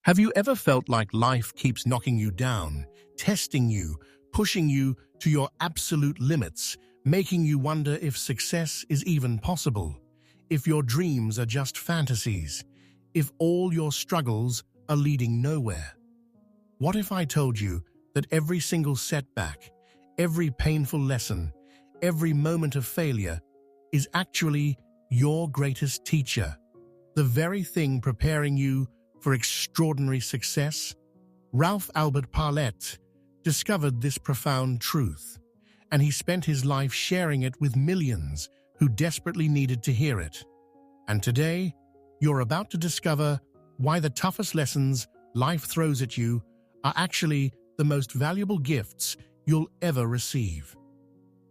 Have you ever felt like life keeps knocking you down, testing you, pushing you to your absolute limits, making you wonder if success is even possible, if your dreams are just fantasies, if all your struggles are leading nowhere? What if I told you that every single setback, every painful lesson, every moment of failure is actually your greatest teacher, the very thing preparing you for extraordinary success? Ralph Albert Parlette discovered this profound truth, and he spent his life sharing it with millions who desperately needed to hear it. And today, you're about to discover why the toughest lessons life throws at you are actually the most valuable gifts you'll ever receive.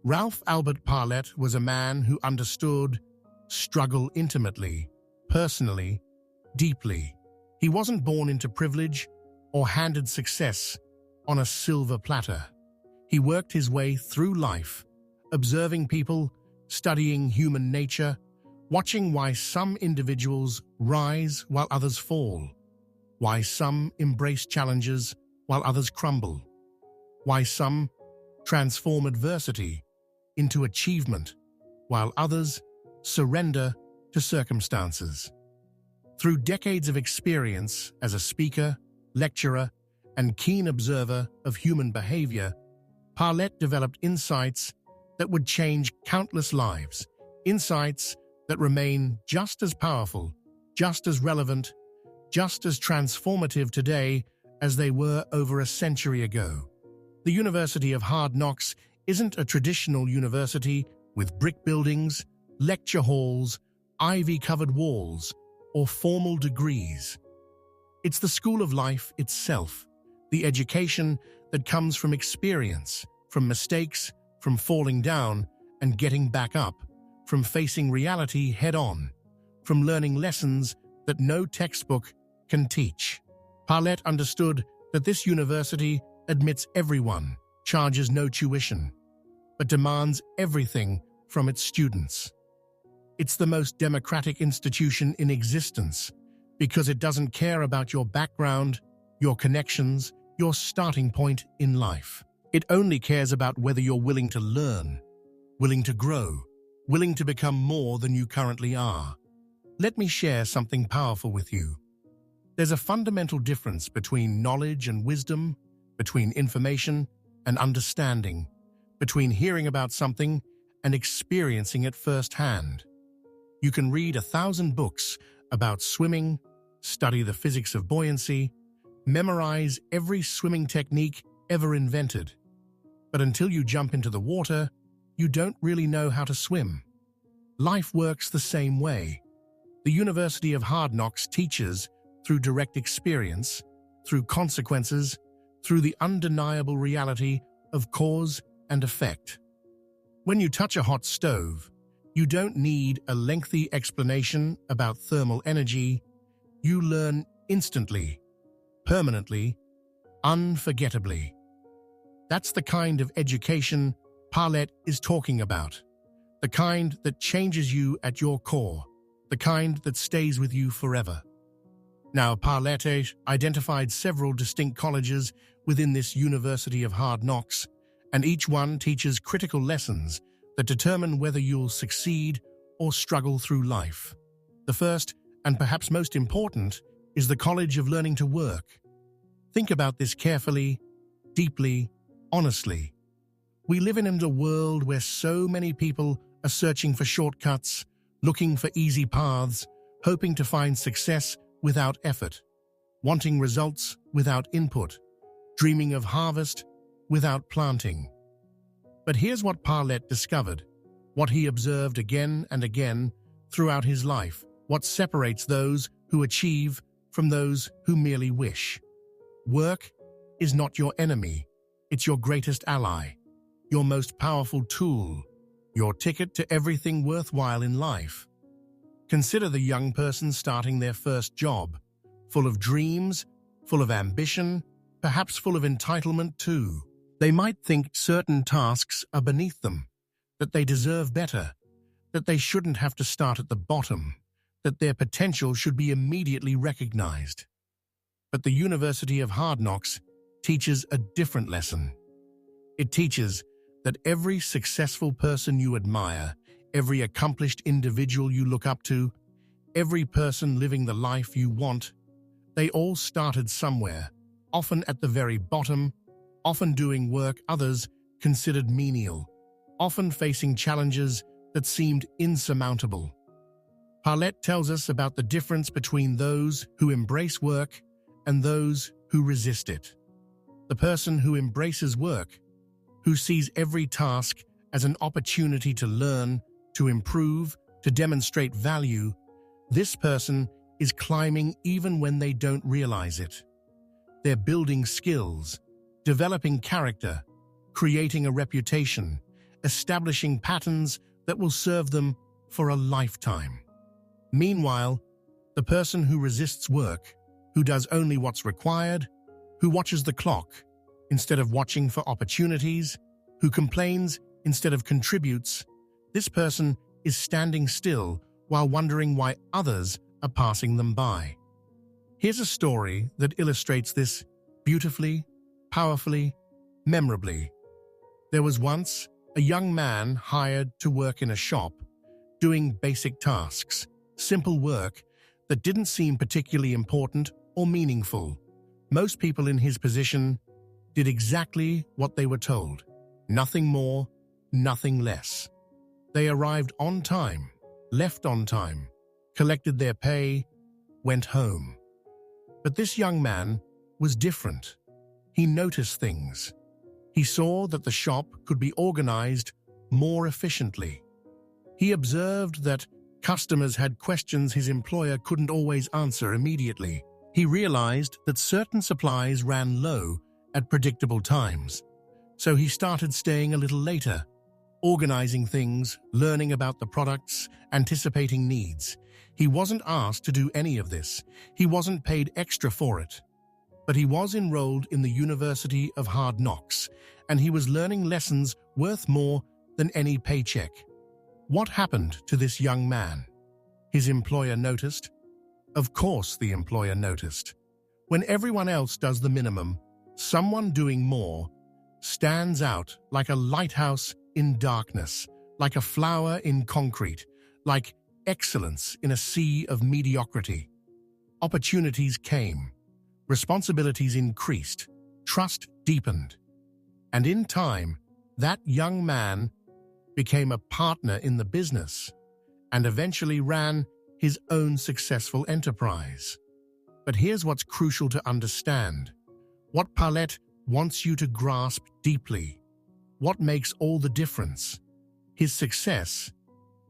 Ralph Albert Parlette was a man who understood struggle intimately, personally, deeply. He wasn't born into privilege or handed success on a silver platter. He worked his way through life, observing people, studying human nature, watching why some individuals rise while others fall, why some embrace challenges while others crumble, why some transform adversity into achievement while others surrender to circumstances. Through decades of experience as a speaker, lecturer, and keen observer of human behavior, Parlette developed insights that would change countless lives, insights that remain just as powerful, just as relevant, just as transformative today as they were over a century ago. The University of Hard Knocks isn't a traditional university with brick buildings, lecture halls, ivy-covered walls, or formal degrees. It's the school of life itself, the education that comes from experience, from mistakes, from falling down and getting back up, from facing reality head-on, from learning lessons that no textbook can teach. Parlette understood that this university admits everyone, charges no tuition, but demands everything from its students. It's the most democratic institution in existence because it doesn't care about your background, your connections, your starting point in life. It only cares about whether you're willing to learn, willing to grow, willing to become more than you currently are. Let me share something powerful with you. There's a fundamental difference between knowledge and wisdom, between information and understanding, between hearing about something and experiencing it firsthand. You can read 1,000 books about swimming, study the physics of buoyancy, memorize every swimming technique ever invented. But until you jump into the water, you don't really know how to swim. Life works the same way. The University of Hard Knocks teaches through direct experience, through consequences, through the undeniable reality of cause and effect. When you touch a hot stove, you don't need a lengthy explanation about thermal energy. You learn instantly, permanently, unforgettably. That's the kind of education Parlette is talking about, the kind that changes you at your core, the kind that stays with you forever. Now, Parlette identified several distinct colleges within this University of Hard Knocks, and each one teaches critical lessons that determine whether you'll succeed or struggle through life. The first, and perhaps most important, is the College of Learning to Work. Think about this carefully, deeply, honestly. We live in a world where so many people are searching for shortcuts, looking for easy paths, hoping to find success without effort, wanting results without input, dreaming of harvest without planting. But here's what Parlette discovered, what he observed again and again throughout his life, what separates those who achieve from those who merely wish. Work is not your enemy, it's your greatest ally, your most powerful tool, your ticket to everything worthwhile in life. Consider the young person starting their first job, full of dreams, full of ambition, perhaps full of entitlement too. They might think certain tasks are beneath them, that they deserve better, that they shouldn't have to start at the bottom, that their potential should be immediately recognized. But the University of Hard Knocks teaches a different lesson. It teaches that every successful person you admire, every accomplished individual you look up to, every person living the life you want, they all started somewhere, often at the very bottom, often doing work others considered menial, often facing challenges that seemed insurmountable. Parlette tells us about the difference between those who embrace work and those who resist it. The person who embraces work, who sees every task as an opportunity to learn, to improve, to demonstrate value, this person is climbing even when they don't realize it. They're building skills, developing character, creating a reputation, establishing patterns that will serve them for a lifetime. Meanwhile, the person who resists work, who does only what's required, who watches the clock instead of watching for opportunities, who complains instead of contributes, this person is standing still while wondering why others are passing them by. Here's a story that illustrates this beautifully, powerfully, memorably. There was once a young man hired to work in a shop, doing basic tasks, simple work that didn't seem particularly important or meaningful. Most people in his position did exactly what they were told. Nothing more, nothing less. They arrived on time, left on time, collected their pay, went home. But this young man was different. He noticed things. He saw that the shop could be organized more efficiently. He observed that customers had questions his employer couldn't always answer immediately. He realized that certain supplies ran low at predictable times. So he started staying a little later, organizing things, learning about the products, anticipating needs. He wasn't asked to do any of this. He wasn't paid extra for it. But he was enrolled in the University of Hard Knocks, and he was learning lessons worth more than any paycheck. What happened to this young man? His employer noticed. Of course the employer noticed. When everyone else does the minimum, someone doing more stands out like a lighthouse in darkness, like a flower in concrete, like excellence in a sea of mediocrity. Opportunities came. Responsibilities increased. Trust deepened. And in time, that young man became a partner in the business and eventually ran his own successful enterprise. But here's what's crucial to understand. What Parlette wants you to grasp deeply. What makes all the difference? His success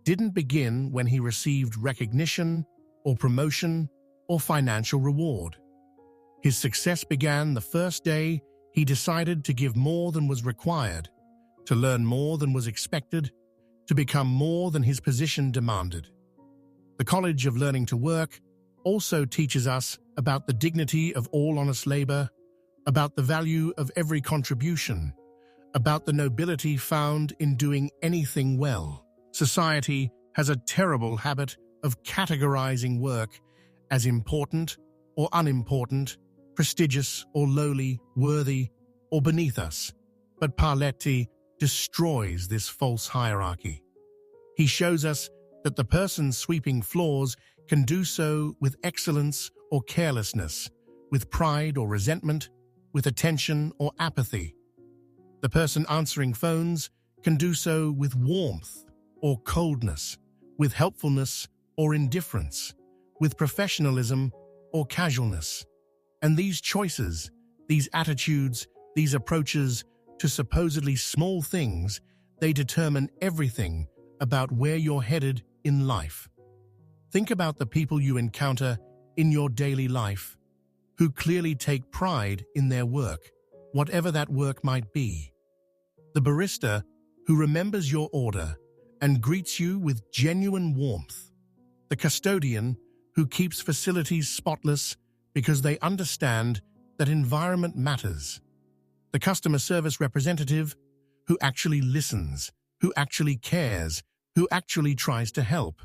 didn't begin when he received recognition or promotion or financial reward. His success began the first day he decided to give more than was required, to learn more than was expected, to become more than his position demanded. The College of Learning to Work also teaches us about the dignity of all honest labor, about the value of every contribution, about the nobility found in doing anything well. Society has a terrible habit of categorizing work as important or unimportant, prestigious or lowly, worthy or beneath us. But Parlette destroys this false hierarchy. He shows us that the person sweeping floors can do so with excellence or carelessness, with pride or resentment, with attention or apathy. The person answering phones can do so with warmth or coldness, with helpfulness or indifference, with professionalism or casualness. And these choices, these attitudes, these approaches to supposedly small things, they determine everything about where you're headed in life. Think about the people you encounter in your daily life who clearly take pride in their work, whatever that work might be. The barista who remembers your order and greets you with genuine warmth. The custodian who keeps facilities spotless because they understand that environment matters. The customer service representative who actually listens, who actually cares, who actually tries to help.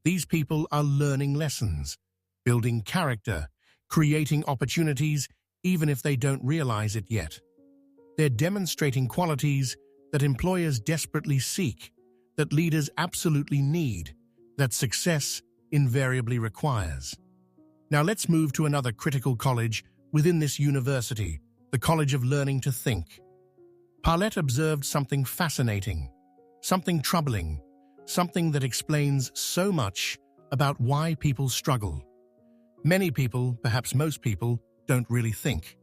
These people are learning lessons, building character, creating opportunities even if they don't realize it yet. They're demonstrating qualities that employers desperately seek, that leaders absolutely need, that success invariably requires. Now let's move to another critical college within this university, the College of Learning to Think. Parlette observed something fascinating, something troubling, something that explains so much about why people struggle. Many people, perhaps most people, don't really think.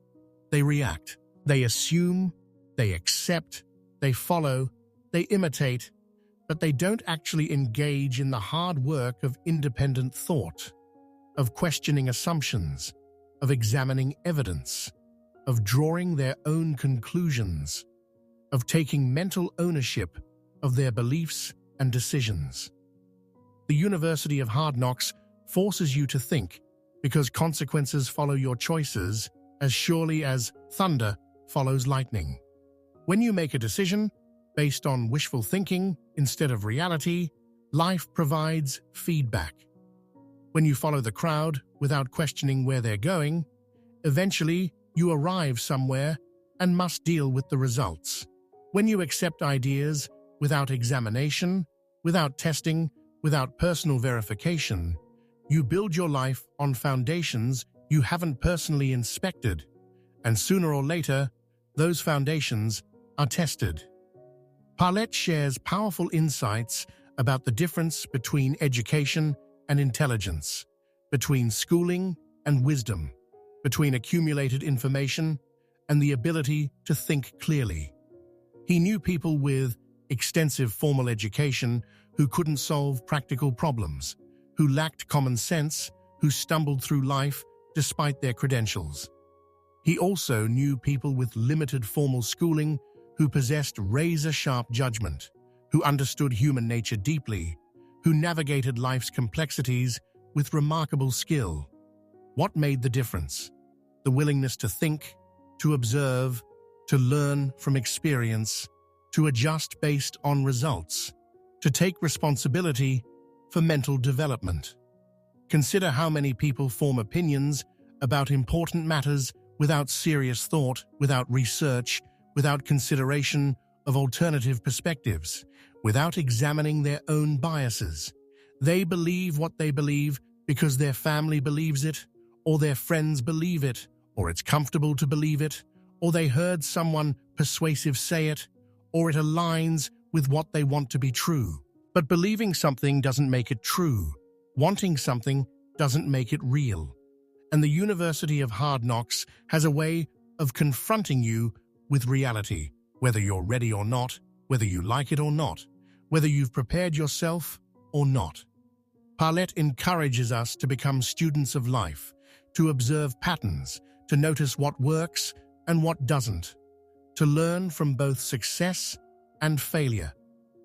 They react. They assume, they accept, they follow, they imitate, but they don't actually engage in the hard work of independent thought, of questioning assumptions, of examining evidence, of drawing their own conclusions, of taking mental ownership of their beliefs and decisions. The University of Hard Knocks forces you to think because consequences follow your choices as surely as thunder follows lightning. When you make a decision based on wishful thinking instead of reality, life provides feedback. When you follow the crowd without questioning where they're going, eventually you arrive somewhere and must deal with the results. When you accept ideas without examination, without testing, without personal verification, you build your life on foundations you haven't personally inspected, and sooner or later, those foundations are tested. Parlette shares powerful insights about the difference between education and intelligence, between schooling and wisdom, between accumulated information and the ability to think clearly. He knew people with extensive formal education who couldn't solve practical problems, who lacked common sense, who stumbled through life despite their credentials. He also knew people with limited formal schooling who possessed razor-sharp judgment, who understood human nature deeply, who navigated life's complexities with remarkable skill. What made the difference? The willingness to think, to observe, to learn from experience, to adjust based on results, to take responsibility for mental development. Consider how many people form opinions about important matters without serious thought, without research, without consideration of alternative perspectives, without examining their own biases. They believe what they believe because their family believes it, or their friends believe it, or it's comfortable to believe it, or they heard someone persuasive say it, or it aligns with what they want to be true. But believing something doesn't make it true. Wanting something doesn't make it real. And the University of Hard Knocks has a way of confronting you with reality, whether you're ready or not, whether you like it or not, whether you've prepared yourself or not. Parlette encourages us to become students of life, to observe patterns, to notice what works and what doesn't, to learn from both success and failure,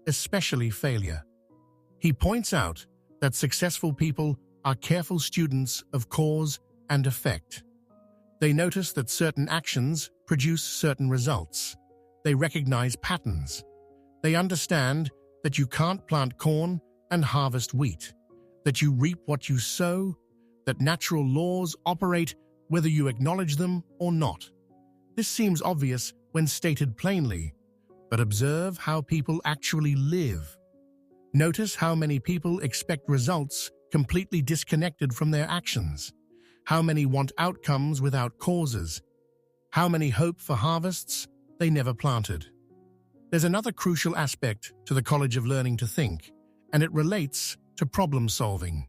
especially failure. He points out that successful people are careful students of cause and effect. They notice that certain actions produce certain results. They recognize patterns. They understand that you can't plant corn and harvest wheat, that you reap what you sow, that natural laws operate whether you acknowledge them or not. This seems obvious when stated plainly, but observe how people actually live. Notice how many people expect results completely disconnected from their actions, how many want outcomes without causes, how many hope for harvests they never planted. There's another crucial aspect to the College of Learning to Think, and it relates to problem solving.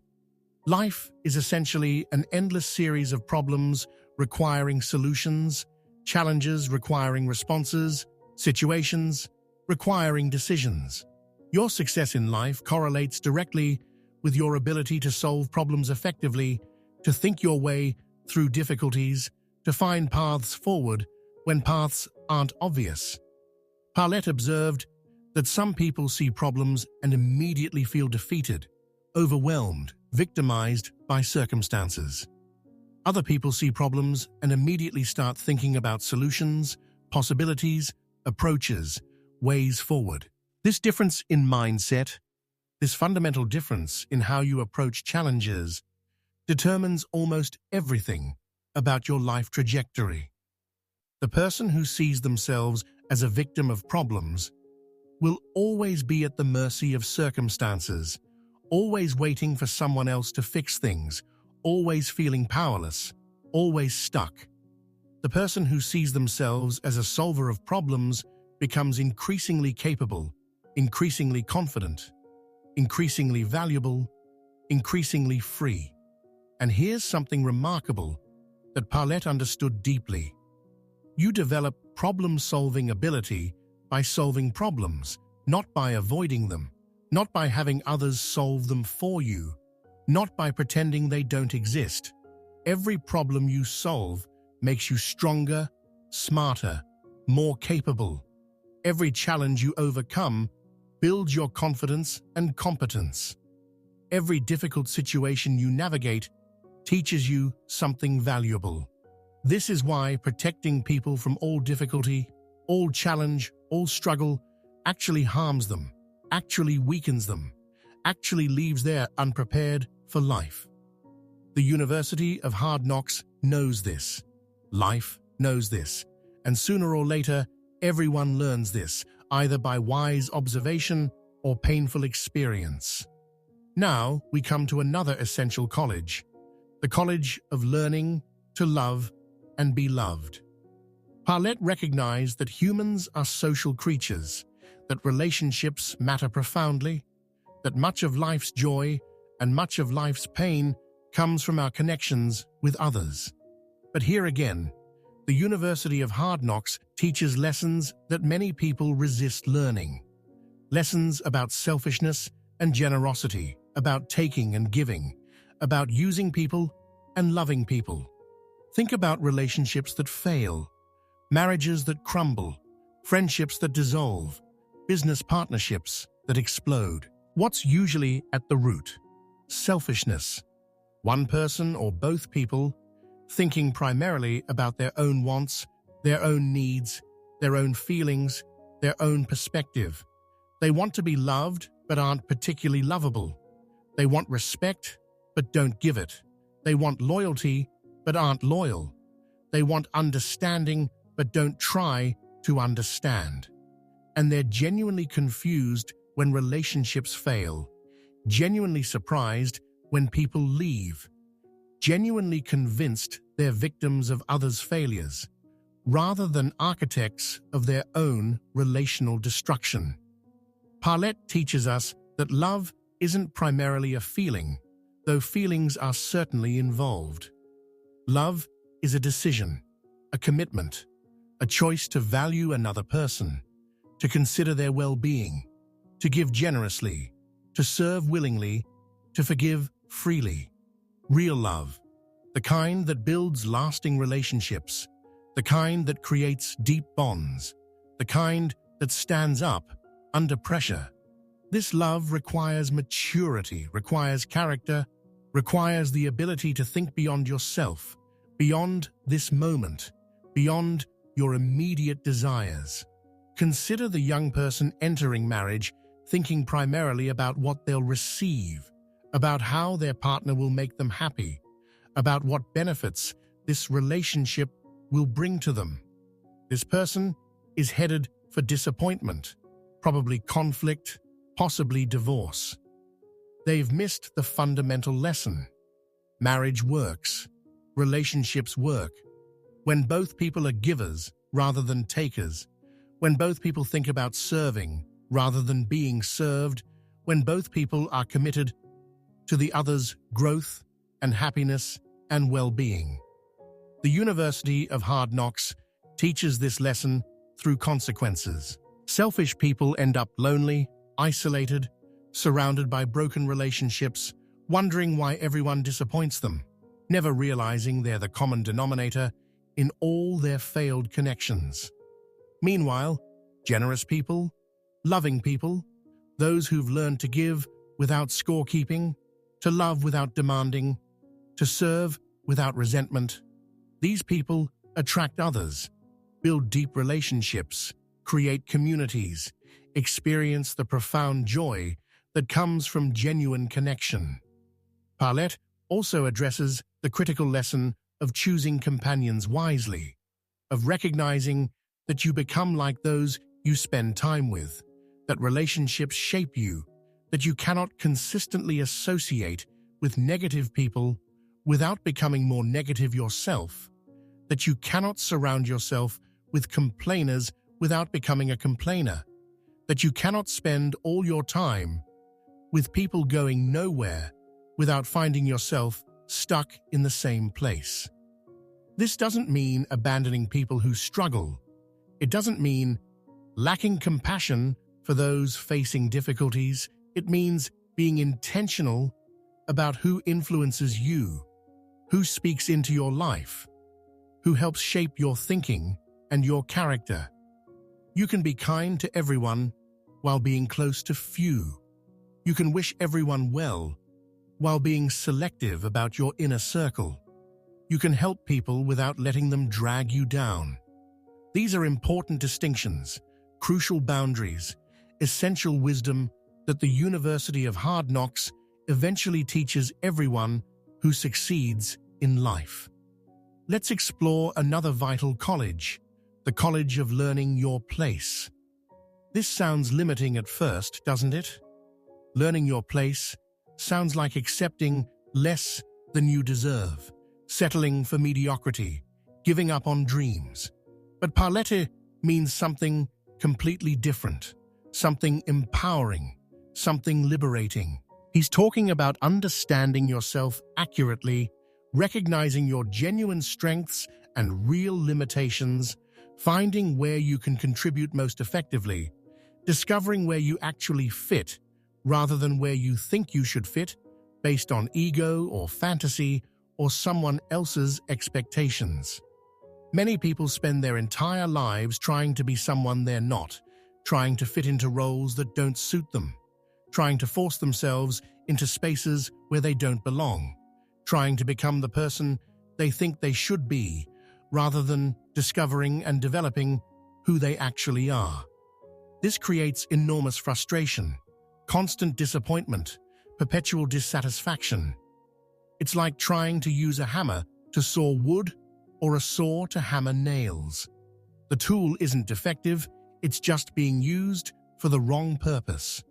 Life is essentially an endless series of problems requiring solutions, challenges requiring responses, situations requiring decisions. Your success in life correlates directly with your ability to solve problems effectively, to think your way through difficulties, to find paths forward when paths aren't obvious. Parlette observed that some people see problems and immediately feel defeated, overwhelmed, victimized by circumstances. Other people see problems and immediately start thinking about solutions, possibilities, approaches, ways forward. This difference in mindset, this fundamental difference in how you approach challenges, determines almost everything about your life trajectory. The person who sees themselves as a victim of problems will always be at the mercy of circumstances, always waiting for someone else to fix things, always feeling powerless, always stuck. The person who sees themselves as a solver of problems becomes increasingly capable, increasingly confident, increasingly valuable, increasingly free. And here's something remarkable that Parlette understood deeply. You develop problem-solving ability by solving problems, not by avoiding them, not by having others solve them for you, not by pretending they don't exist. Every problem you solve makes you stronger, smarter, more capable. Every challenge you overcome builds your confidence and competence. Every difficult situation you navigate teaches you something valuable. This is why protecting people from all difficulty, all challenge, all struggle actually harms them, actually weakens them, actually leaves them unprepared for life. The University of Hard Knocks knows this. Life knows this. And sooner or later, everyone learns this, either by wise observation or painful experience. Now we come to another essential college, the college of learning to love and be loved. Parlette recognized that humans are social creatures, that relationships matter profoundly, that much of life's joy and much of life's pain comes from our connections with others. But here again, the University of Hard Knocks teaches lessons that many people resist learning. Lessons about selfishness and generosity, about taking and giving, about using people and loving people. Think about relationships that fail, marriages that crumble, friendships that dissolve, business partnerships that explode. What's usually at the root? Selfishness. One person or both people thinking primarily about their own wants, their own needs, their own feelings, their own perspective. They want to be loved but aren't particularly lovable. They want respect but don't give it. They want loyalty but aren't loyal. They want understanding but don't try to understand. And they're genuinely confused when relationships fail, genuinely surprised when people leave, genuinely convinced they're victims of others' failures, rather than architects of their own relational destruction. Parlette teaches us that love isn't primarily a feeling, though feelings are certainly involved. Love is a decision, a commitment, a choice to value another person, to consider their well-being, to give generously, to serve willingly, to forgive freely. Real love, the kind that builds lasting relationships, the kind that creates deep bonds, the kind that stands up under pressure. This love requires maturity, requires character, requires the ability to think beyond yourself, beyond this moment, beyond your immediate desires. Consider the young person entering marriage thinking primarily about what they'll receive, about how their partner will make them happy, about what benefits this relationship will bring to them. This person is headed for disappointment, probably conflict, possibly divorce. They've missed the fundamental lesson. Marriage works. Relationships work. When both people are givers rather than takers, when both people think about serving rather than being served, when both people are committed to the other's growth and happiness and well-being. The University of Hard Knocks teaches this lesson through consequences. Selfish people end up lonely, isolated, surrounded by broken relationships, wondering why everyone disappoints them, never realizing they're the common denominator in all their failed connections. Meanwhile, generous people, loving people, those who've learned to give without scorekeeping, to love without demanding, to serve without resentment, these people attract others, build deep relationships, create communities, experience the profound joy that comes from genuine connection. Parlette also addresses the critical lesson of choosing companions wisely, of recognizing that you become like those you spend time with, that relationships shape you, that you cannot consistently associate with negative people without becoming more negative yourself, that you cannot surround yourself with complainers without becoming a complainer, that you cannot spend all your time with people going nowhere without finding yourself stuck in the same place. This doesn't mean abandoning people who struggle. It doesn't mean lacking compassion for those facing difficulties. It means being intentional about who influences you, who speaks into your life, who helps shape your thinking and your character. You can be kind to everyone while being close to few. You can wish everyone well while being selective about your inner circle. You can help people without letting them drag you down. These are important distinctions, crucial boundaries, essential wisdom that the University of Hard Knocks eventually teaches everyone who succeeds in life. Let's explore another vital college, the College of Learning Your Place. This sounds limiting at first, doesn't it? Learning your place sounds like accepting less than you deserve, settling for mediocrity, giving up on dreams. But Parlette means something completely different, something empowering, something liberating. He's talking about understanding yourself accurately, recognizing your genuine strengths and real limitations, finding where you can contribute most effectively, discovering where you actually fit rather than where you think you should fit based on ego or fantasy or someone else's expectations. Many people spend their entire lives trying to be someone they're not, trying to fit into roles that don't suit them, trying to force themselves into spaces where they don't belong, trying to become the person they think they should be, rather than discovering and developing who they actually are. This creates enormous frustration, constant disappointment, perpetual dissatisfaction. It's like trying to use a hammer to saw wood or a saw to hammer nails. The tool isn't defective, it's just being used for the wrong purpose.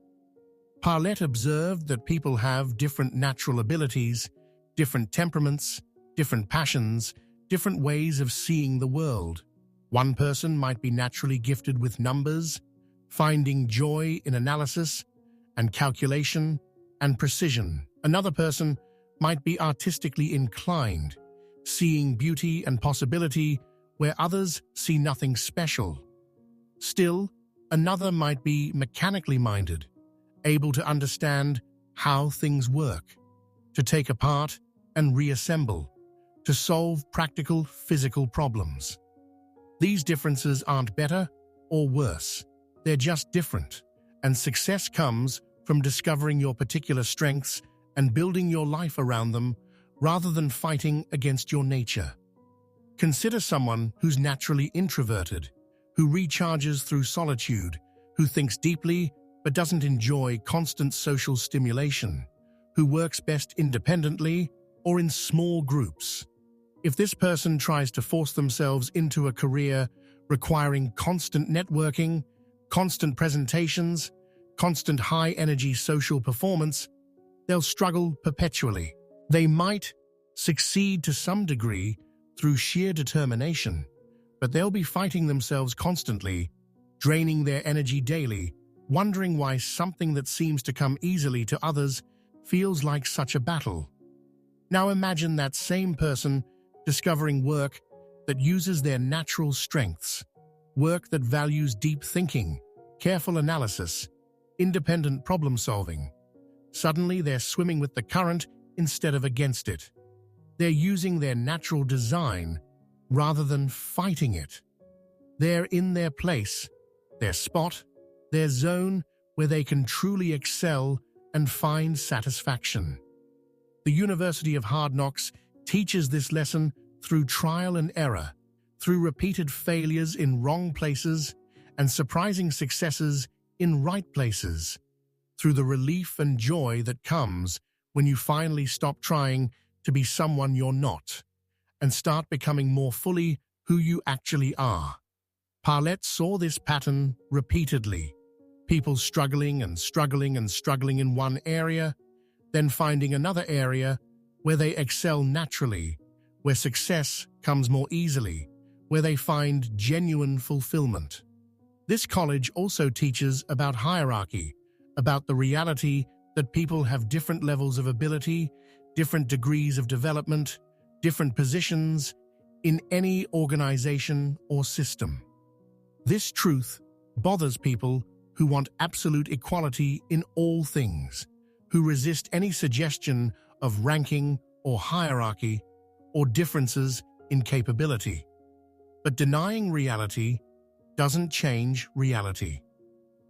Parlette observed that people have different natural abilities, different temperaments, different passions, different ways of seeing the world. One person might be naturally gifted with numbers, finding joy in analysis and calculation and precision. Another person might be artistically inclined, seeing beauty and possibility where others see nothing special. Still, another might be mechanically minded, able to understand how things work, to take apart and reassemble, to solve practical physical problems. These differences aren't better or worse, they're just different, and success comes from discovering your particular strengths and building your life around them rather than fighting against your nature. Consider someone who's naturally introverted, who recharges through solitude, who thinks deeply but doesn't enjoy constant social stimulation, who works best independently or in small groups. If this person tries to force themselves into a career requiring constant networking, constant presentations, constant high-energy social performance, they'll struggle perpetually. They might succeed to some degree through sheer determination, but they'll be fighting themselves constantly, draining their energy daily, wondering why something that seems to come easily to others feels like such a battle. Now imagine that same person discovering work that uses their natural strengths, work that values deep thinking, careful analysis, independent problem-solving. Suddenly they're swimming with the current instead of against it. They're using their natural design rather than fighting it. They're in their place, their spot, their zone where they can truly excel and find satisfaction. The University of Hard Knocks teaches this lesson through trial and error, through repeated failures in wrong places and surprising successes in right places, through the relief and joy that comes when you finally stop trying to be someone you're not, and start becoming more fully who you actually are. Parlette saw this pattern repeatedly. People struggling and struggling and struggling in one area, then finding another area where they excel naturally, where success comes more easily, where they find genuine fulfillment. This college also teaches about hierarchy, about the reality that people have different levels of ability, different degrees of development, different positions in any organization or system. This truth bothers people who want absolute equality in all things, who resist any suggestion of ranking or hierarchy or differences in capability. But denying reality doesn't change reality.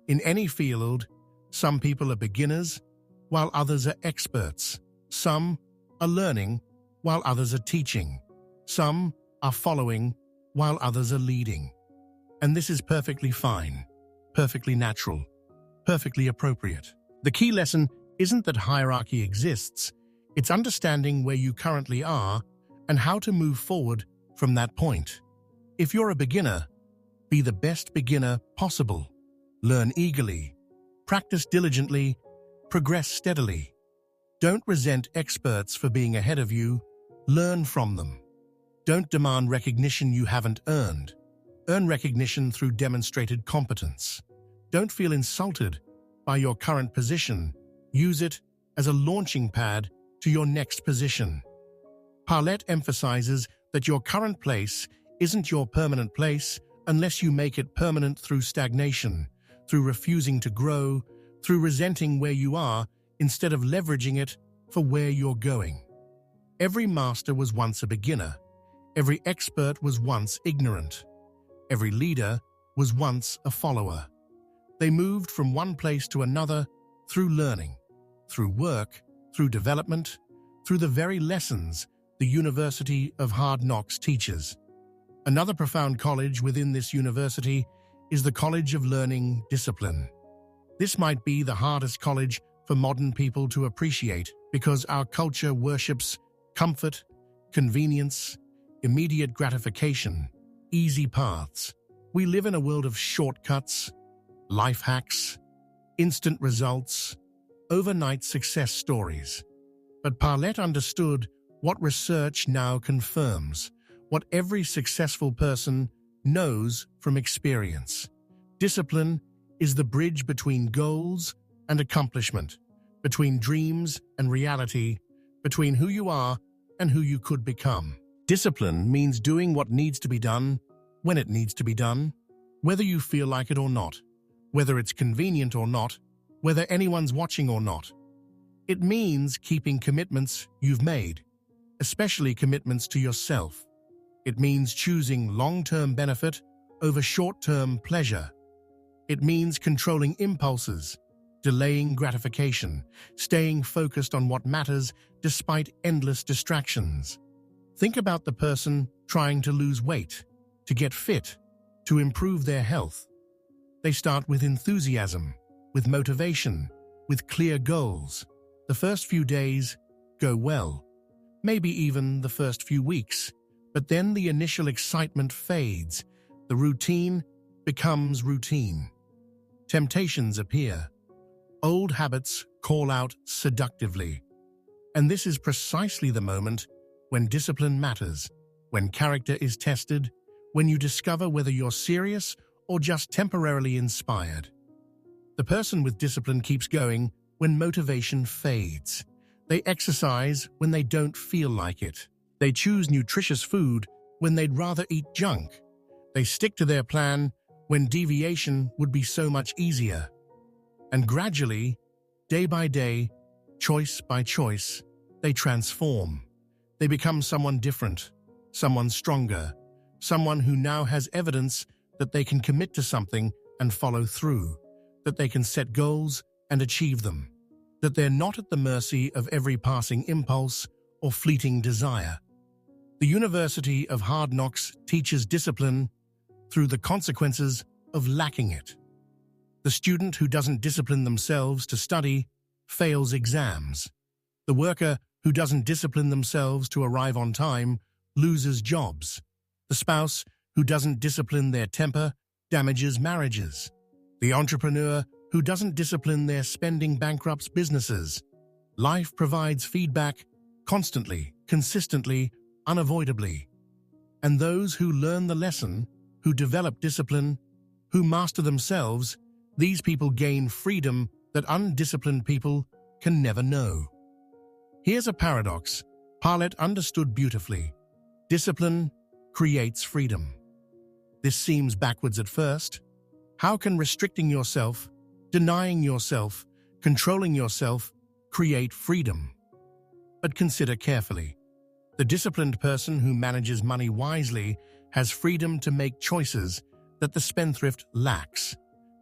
In any field, some people are beginners, while others are experts. Some are learning, while others are teaching. Some are following, while others are leading. And this is perfectly fine, perfectly natural, perfectly appropriate. The key lesson isn't that hierarchy exists, it's understanding where you currently are and how to move forward from that point. If you're a beginner, be the best beginner possible. Learn eagerly, practice diligently, progress steadily. Don't resent experts for being ahead of you, learn from them. Don't demand recognition you haven't earned. Earn recognition through demonstrated competence. Don't feel insulted by your current position. Use it as a launching pad to your next position. Parlette emphasizes that your current place isn't your permanent place unless you make it permanent through stagnation, through refusing to grow, through resenting where you are instead of leveraging it for where you're going. Every master was once a beginner. Every expert was once ignorant. Every leader was once a follower. They moved from one place to another through learning, through work, through development, through the very lessons the University of Hard Knocks teaches. Another profound college within this university is the College of Learning Discipline. This might be the hardest college for modern people to appreciate because our culture worships comfort, convenience, immediate gratification, easy paths. We live in a world of shortcuts, life hacks, instant results, overnight success stories. But Parlette understood what research now confirms, what every successful person knows from experience. Discipline is the bridge between goals and accomplishment, between dreams and reality, between who you are and who you could become. Discipline means doing what needs to be done when it needs to be done, whether you feel like it or not, whether it's convenient or not, whether anyone's watching or not. It means keeping commitments you've made, especially commitments to yourself. It means choosing long-term benefit over short-term pleasure. It means controlling impulses, delaying gratification, staying focused on what matters despite endless distractions. Think about the person trying to lose weight, to get fit, to improve their health. They start with enthusiasm, with motivation, with clear goals. The first few days go well, maybe even the first few weeks, but then the initial excitement fades. The routine becomes routine. Temptations appear. Old habits call out seductively. And this is precisely the moment when discipline matters, when character is tested, when you discover whether you're serious or just temporarily inspired. The person with discipline keeps going when motivation fades. They exercise when they don't feel like it. They choose nutritious food when they'd rather eat junk. They stick to their plan when deviation would be so much easier. And gradually, day by day, choice by choice, they transform. They become someone different, someone stronger, someone who now has evidence that they can commit to something and follow through, that they can set goals and achieve them, that they're not at the mercy of every passing impulse or fleeting desire. The University of Hard Knocks teaches discipline through the consequences of lacking it. The student who doesn't discipline themselves to study fails exams. The worker who doesn't discipline themselves to arrive on time loses jobs. The spouse who doesn't discipline their temper damages marriages. The entrepreneur who doesn't discipline their spending bankrupts businesses. Life provides feedback constantly, consistently, unavoidably. And those who learn the lesson, who develop discipline, who master themselves, these people gain freedom that undisciplined people can never know. Here's a paradox Parlette understood beautifully. Discipline creates freedom. This seems backwards at first. How can restricting yourself, denying yourself, controlling yourself create freedom? But consider carefully. The disciplined person who manages money wisely has freedom to make choices that the spendthrift lacks.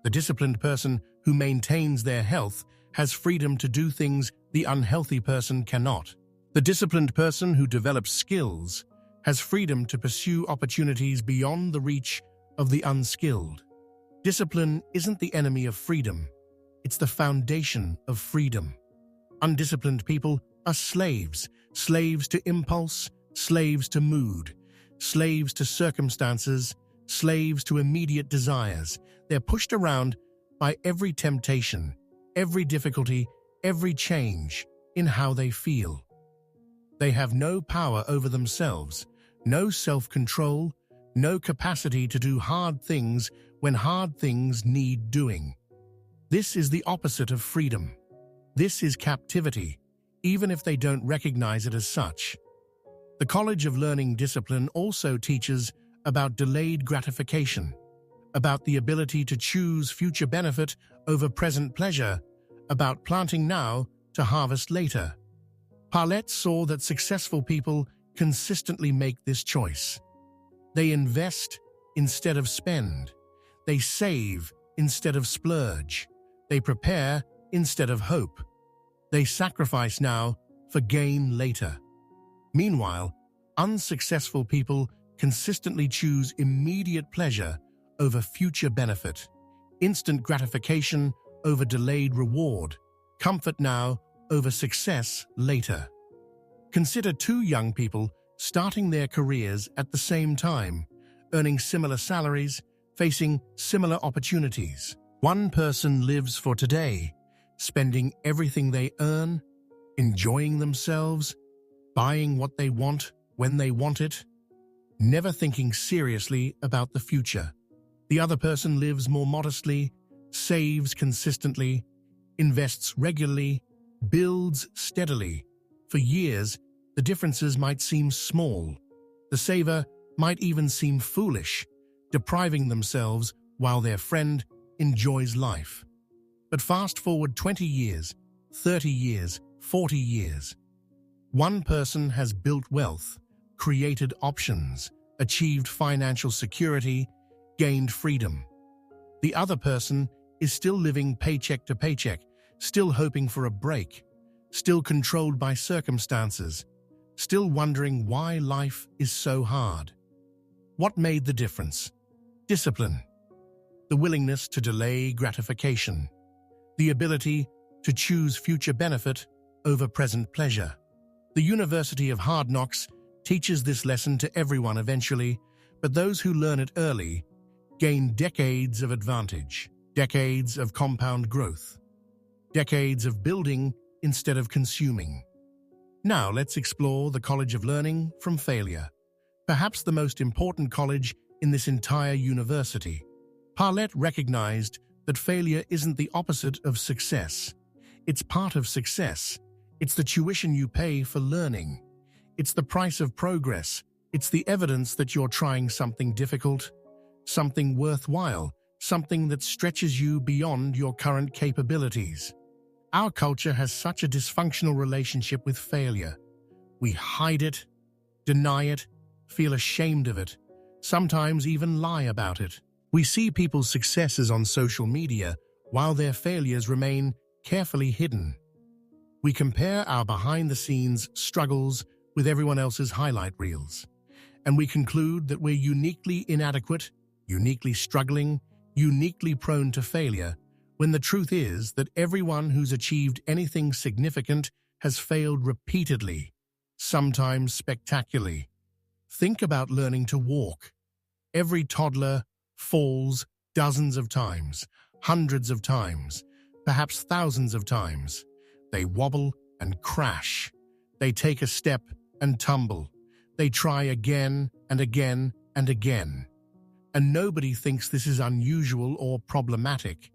The disciplined person who maintains their health has freedom to do things the unhealthy person cannot. The disciplined person who develops skills has freedom to pursue opportunities beyond the reach of the unskilled. Discipline isn't the enemy of freedom, it's the foundation of freedom. Undisciplined people are slaves, slaves to impulse, slaves to mood, slaves to circumstances, slaves to immediate desires. They're pushed around by every temptation, every difficulty, every change in how they feel. They have no power over themselves, no self-control, no capacity to do hard things when hard things need doing. This is the opposite of freedom. This is captivity, even if they don't recognize it as such. The College of Learning Discipline also teaches about delayed gratification, about the ability to choose future benefit over present pleasure, about planting now to harvest later. Parlette saw that successful people consistently make this choice. They invest instead of spend. They save instead of splurge. They prepare instead of hope. They sacrifice now for gain later. Meanwhile, unsuccessful people consistently choose immediate pleasure over future benefit, instant gratification over delayed reward, comfort now over success later. Consider two young people starting their careers at the same time, earning similar salaries, facing similar opportunities. One person lives for today, spending everything they earn, enjoying themselves, buying what they want when they want it, never thinking seriously about the future. The other person lives more modestly, saves consistently, invests regularly, builds steadily. For years, the differences might seem small. The saver might even seem foolish, depriving themselves while their friend enjoys life. But fast forward 20 years, 30 years, 40 years. One person has built wealth, created options, achieved financial security, gained freedom. The other person is still living paycheck to paycheck, still hoping for a break, still controlled by circumstances, still wondering why life is so hard. What made the difference? Discipline. The willingness to delay gratification. The ability to choose future benefit over present pleasure. The University of Hard Knocks teaches this lesson to everyone eventually, but those who learn it early gain decades of advantage, decades of compound growth, decades of building instead of consuming. Now let's explore the College of Learning from Failure, perhaps the most important college in this entire university. Parlette recognized that failure isn't the opposite of success. It's part of success. It's the tuition you pay for learning. It's the price of progress. It's the evidence that you're trying something difficult, something worthwhile, something that stretches you beyond your current capabilities. Our culture has such a dysfunctional relationship with failure. We hide it, deny it, feel ashamed of it, sometimes even lie about it. We see people's successes on social media while their failures remain carefully hidden. We compare our behind-the-scenes struggles with everyone else's highlight reels, and we conclude that we're uniquely inadequate, uniquely struggling, uniquely prone to failure, when the truth is that everyone who's achieved anything significant has failed repeatedly, sometimes spectacularly. Think about learning to walk. Every toddler falls dozens of times, hundreds of times, perhaps thousands of times. They wobble and crash. They take a step and tumble. They try again and again and again. And nobody thinks this is unusual or problematic.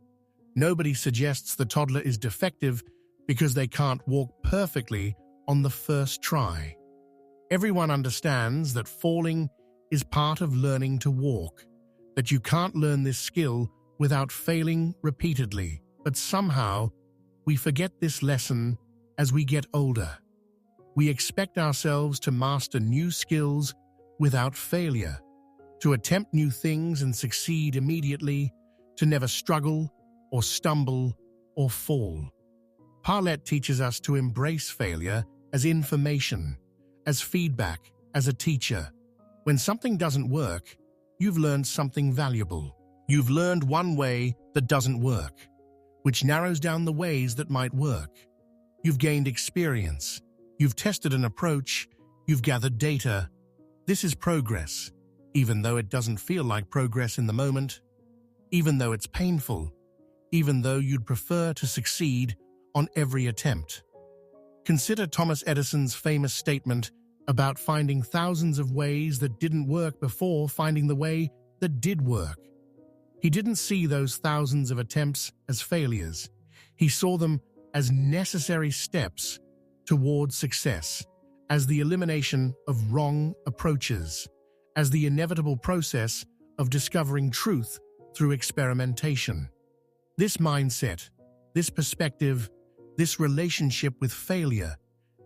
Nobody suggests the toddler is defective because they can't walk perfectly on the first try. Everyone understands that falling is part of learning to walk, that you can't learn this skill without failing repeatedly. But somehow, we forget this lesson as we get older. We expect ourselves to master new skills without failure, to attempt new things and succeed immediately, to never struggle or stumble or fall. Parlette teaches us to embrace failure as information, as feedback, as a teacher. When something doesn't work, you've learned something valuable. You've learned one way that doesn't work, which narrows down the ways that might work. You've gained experience. You've tested an approach. You've gathered data. This is progress, even though it doesn't feel like progress in the moment, even though it's painful, even though you'd prefer to succeed on every attempt. Consider Thomas Edison's famous statement about finding thousands of ways that didn't work before finding the way that did work. He didn't see those thousands of attempts as failures. He saw them as necessary steps towards success, as the elimination of wrong approaches, as the inevitable process of discovering truth through experimentation. This mindset, this perspective, this relationship with failure,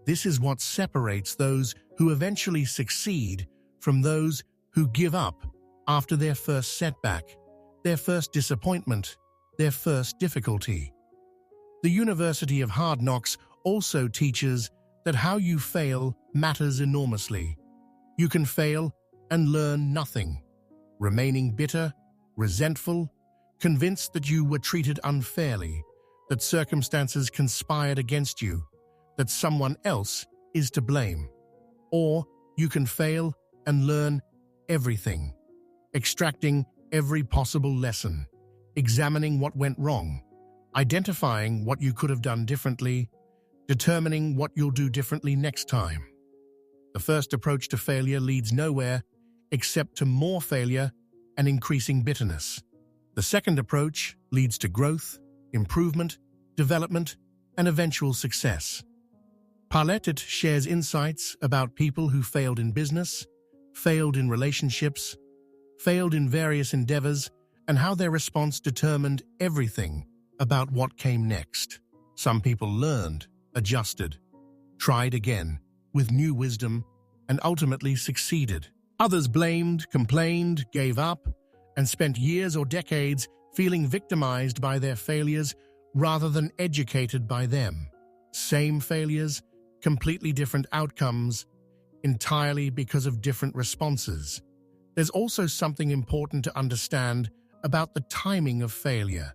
this is what separates those who eventually succeed from those who give up after their first setback, their first disappointment, their first difficulty. The University of Hard Knocks also teaches that how you fail matters enormously. You can fail and learn nothing, remaining bitter, resentful, convinced that you were treated unfairly, that circumstances conspired against you, that someone else is to blame. Or you can fail and learn everything, extracting every possible lesson, examining what went wrong, identifying what you could have done differently, determining what you'll do differently next time. The first approach to failure leads nowhere except to more failure and increasing bitterness. The second approach leads to growth, improvement, development, and eventual success. Parlette shares insights about people who failed in business, failed in relationships, failed in various endeavors, and how their response determined everything about what came next. Some people learned, adjusted, tried again, with new wisdom, and ultimately succeeded. Others blamed, complained, gave up, and spent years or decades feeling victimized by their failures rather than educated by them. Same failures, completely different outcomes, entirely because of different responses. There's also something important to understand about the timing of failure.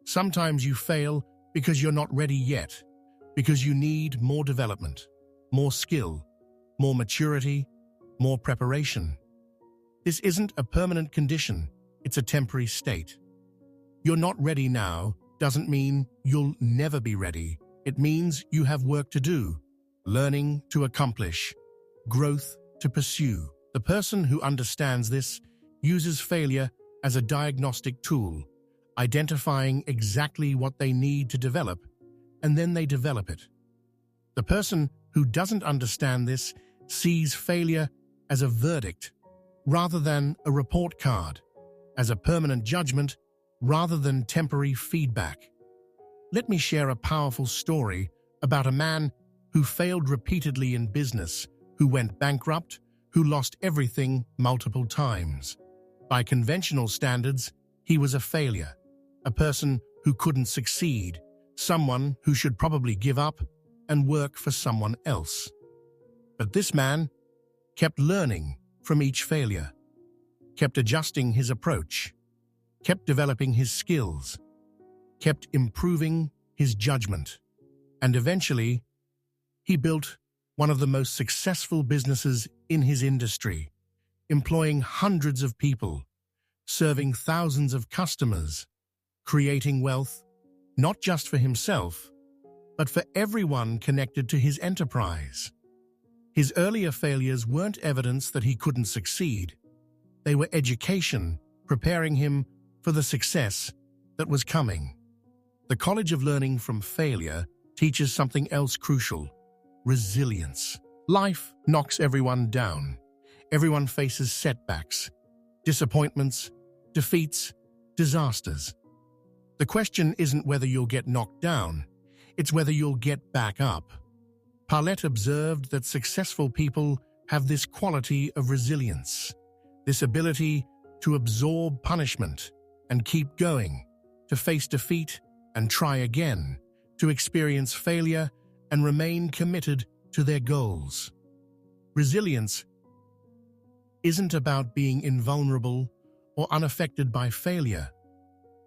Sometimes you fail because you're not ready yet, because you need more development, more skill, more maturity, more preparation. This isn't a permanent condition, it's a temporary state. You're not ready now doesn't mean you'll never be ready. It means you have work to do, learning to accomplish, growth to pursue. The person who understands this uses failure as a diagnostic tool, identifying exactly what they need to develop, and then they develop it. The person who doesn't understand this sees failure as a verdict rather than a report card, as a permanent judgment rather than temporary feedback. Let me share a powerful story about a man who failed repeatedly in business, who went bankrupt, who lost everything multiple times. By conventional standards, he was a failure, a person who couldn't succeed, someone who should probably give up and work for someone else. But this man kept learning from each failure, kept adjusting his approach, kept developing his skills, kept improving his judgment, and eventually, he built one of the most successful businesses in his industry, employing hundreds of people, serving thousands of customers, creating wealth, not just for himself, but for everyone connected to his enterprise. His earlier failures weren't evidence that he couldn't succeed. They were education, preparing him for the success that was coming. The College of Learning from Failure teaches something else crucial: resilience. Life knocks everyone down. Everyone faces setbacks, disappointments, defeats, disasters. The question isn't whether you'll get knocked down, it's whether you'll get back up. Parlette observed that successful people have this quality of resilience, this ability to absorb punishment and keep going, to face defeat and try again, to experience failure and remain committed to their goals. Resilience isn't about being invulnerable or unaffected by failure.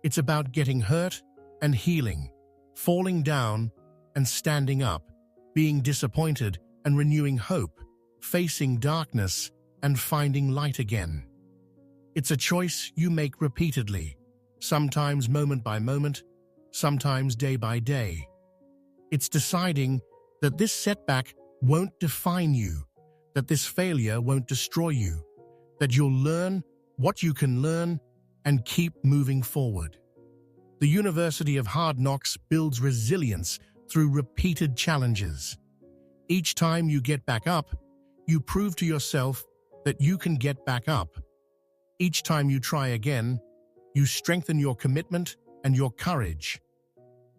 It's about getting hurt and healing, falling down and standing up, being disappointed and renewing hope, facing darkness and finding light again. It's a choice you make repeatedly, sometimes moment by moment, sometimes day by day. It's deciding that this setback won't define you, that this failure won't destroy you, that you'll learn what you can learn and keep moving forward. The University of Hard Knocks builds resilience through repeated challenges. Each time you get back up, you prove to yourself that you can get back up. Each time you try again, you strengthen your commitment and your courage.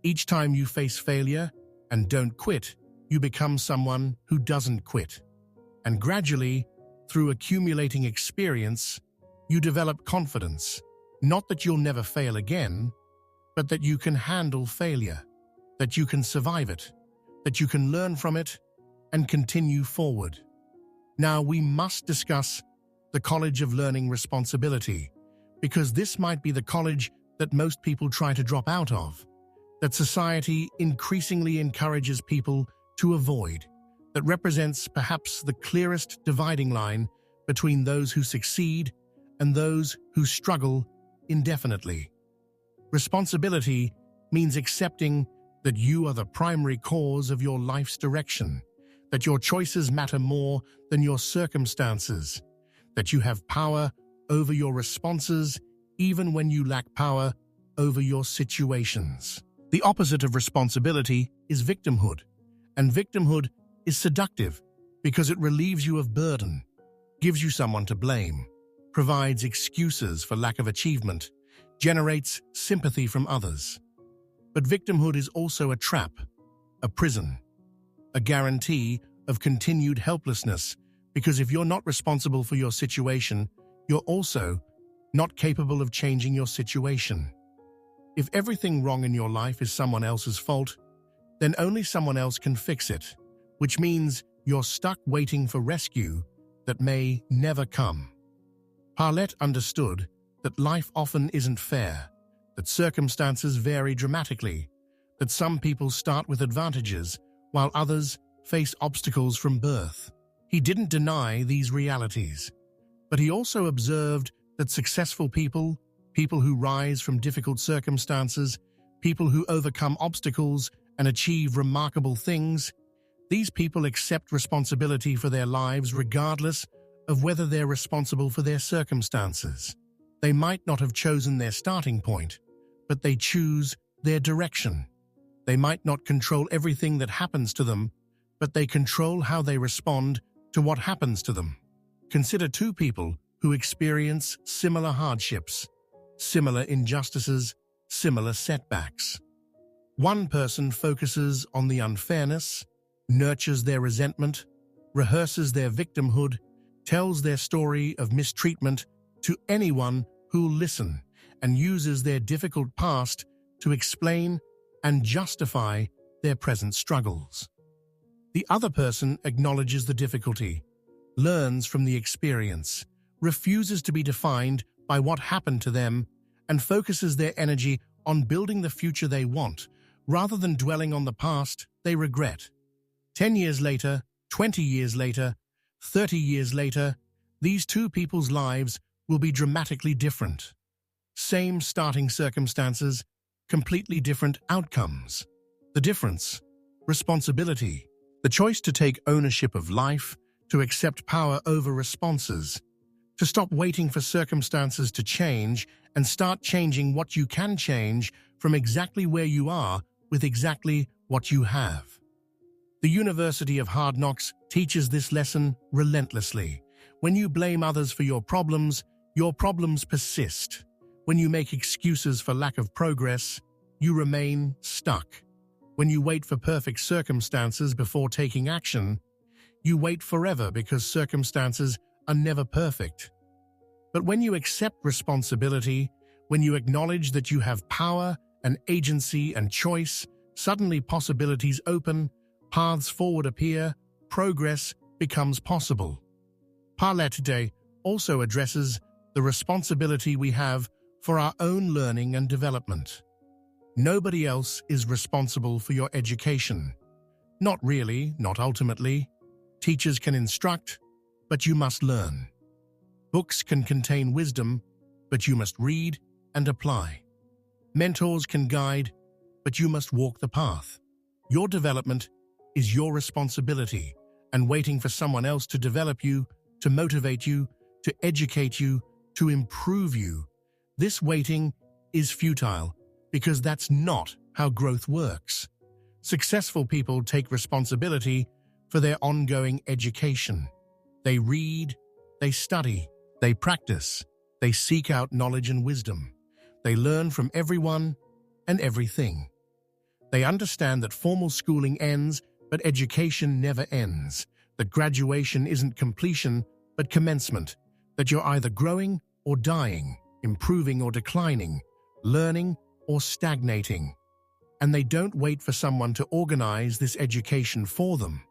Each time you face failure and don't quit, you become someone who doesn't quit. And gradually, through accumulating experience, you develop confidence, not that you'll never fail again, but that you can handle failure, that you can survive it, that you can learn from it and continue forward. Now we must discuss the College of Learning Responsibility, because this might be the college that most people try to drop out of, that society increasingly encourages people to avoid, that represents perhaps the clearest dividing line between those who succeed and those who struggle indefinitely. Responsibility means accepting that you are the primary cause of your life's direction, that your choices matter more than your circumstances, that you have power over your responses even when you lack power over your situations. The opposite of responsibility is victimhood, and victimhood is seductive because it relieves you of burden, gives you someone to blame, provides excuses for lack of achievement, generates sympathy from others. But victimhood is also a trap, a prison, a guarantee of continued helplessness, because if you're not responsible for your situation, you're also not capable of changing your situation. If everything wrong in your life is someone else's fault, then only someone else can fix it, which means you're stuck waiting for rescue that may never come. Parlette understood that life often isn't fair, that circumstances vary dramatically, that some people start with advantages while others face obstacles from birth. He didn't deny these realities, but he also observed that successful people, people who rise from difficult circumstances, people who overcome obstacles and achieve remarkable things, these people accept responsibility for their lives regardless of whether they're responsible for their circumstances. They might not have chosen their starting point, but they choose their direction. They might not control everything that happens to them, but they control how they respond to what happens to them. Consider two people who experience similar hardships, similar injustices, similar setbacks. One person focuses on the unfairness, nurtures their resentment, rehearses their victimhood, tells their story of mistreatment to anyone who'll listen, and uses their difficult past to explain and justify their present struggles. The other person acknowledges the difficulty, learns from the experience, refuses to be defined by what happened to them, and focuses their energy on building the future they want, rather than dwelling on the past they regret. 10 years later, 20 years later, 30 years later, these two people's lives will be dramatically different. Same starting circumstances, completely different outcomes. The difference: responsibility. The choice to take ownership of life, to accept power over responses, to stop waiting for circumstances to change and start changing what you can change from exactly where you are with exactly what you have. The University of Hard Knocks teaches this lesson relentlessly. When you blame others for your problems persist. When you make excuses for lack of progress, you remain stuck. When you wait for perfect circumstances before taking action, you wait forever because circumstances are never perfect. But when you accept responsibility, when you acknowledge that you have power and agency and choice, suddenly possibilities open, paths forward appear, progress becomes possible. Parlette today also addresses the responsibility we have for our own learning and development. Nobody else is responsible for your education. Not really, not ultimately. Teachers can instruct, but you must learn. Books can contain wisdom, but you must read and apply. Mentors can guide, but you must walk the path. Your development is your responsibility, and waiting for someone else to develop you, to motivate you, to educate you, to improve you, this waiting is futile, because that's not how growth works. Successful people take responsibility for their ongoing education. They read, they study, they practice, they seek out knowledge and wisdom. They learn from everyone and everything. They understand that formal schooling ends, but education never ends. That graduation isn't completion, but commencement. That you're either growing or dying, improving or declining, learning or stagnating. And they don't wait for someone to organize this education for them.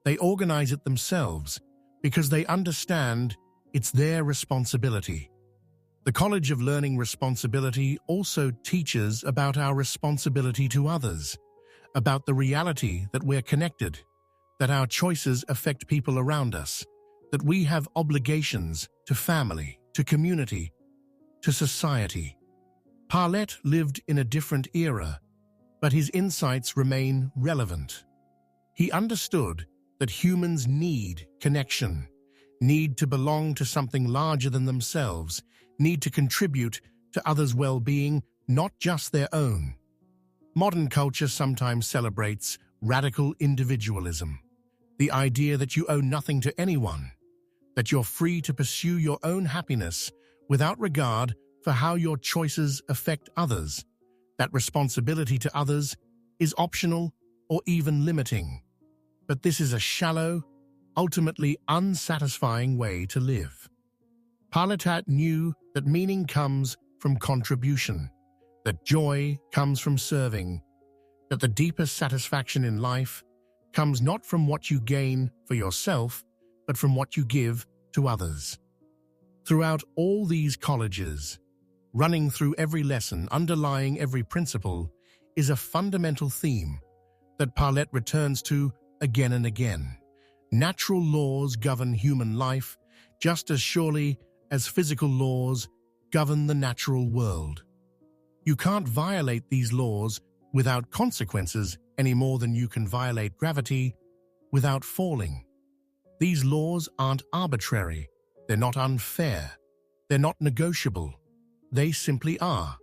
They organize it themselves because they understand it's their responsibility. The College of Learning Responsibility also teaches about our responsibility to others, about the reality that we're connected, that our choices affect people around us, that we have obligations to family, to community, to society. Parlette lived in a different era, but his insights remain relevant. He understood that humans need connection, need to belong to something larger than themselves, need to contribute to others' well-being, not just their own. Modern culture sometimes celebrates radical individualism, the idea that you owe nothing to anyone, that you're free to pursue your own happiness without regard for how your choices affect others, that responsibility to others is optional or even limiting. But this is a shallow, ultimately unsatisfying way to live. Parlette knew that meaning comes from contribution, that joy comes from serving, that the deepest satisfaction in life comes not from what you gain for yourself, but from what you give to others. Throughout all these colleges, running through every lesson, underlying every principle, is a fundamental theme that Parlette returns to again and again. Natural laws govern human life just as surely as physical laws govern the natural world. You can't violate these laws without consequences any more than you can violate gravity without falling. These laws aren't arbitrary, they're not unfair, they're not negotiable. They simply are,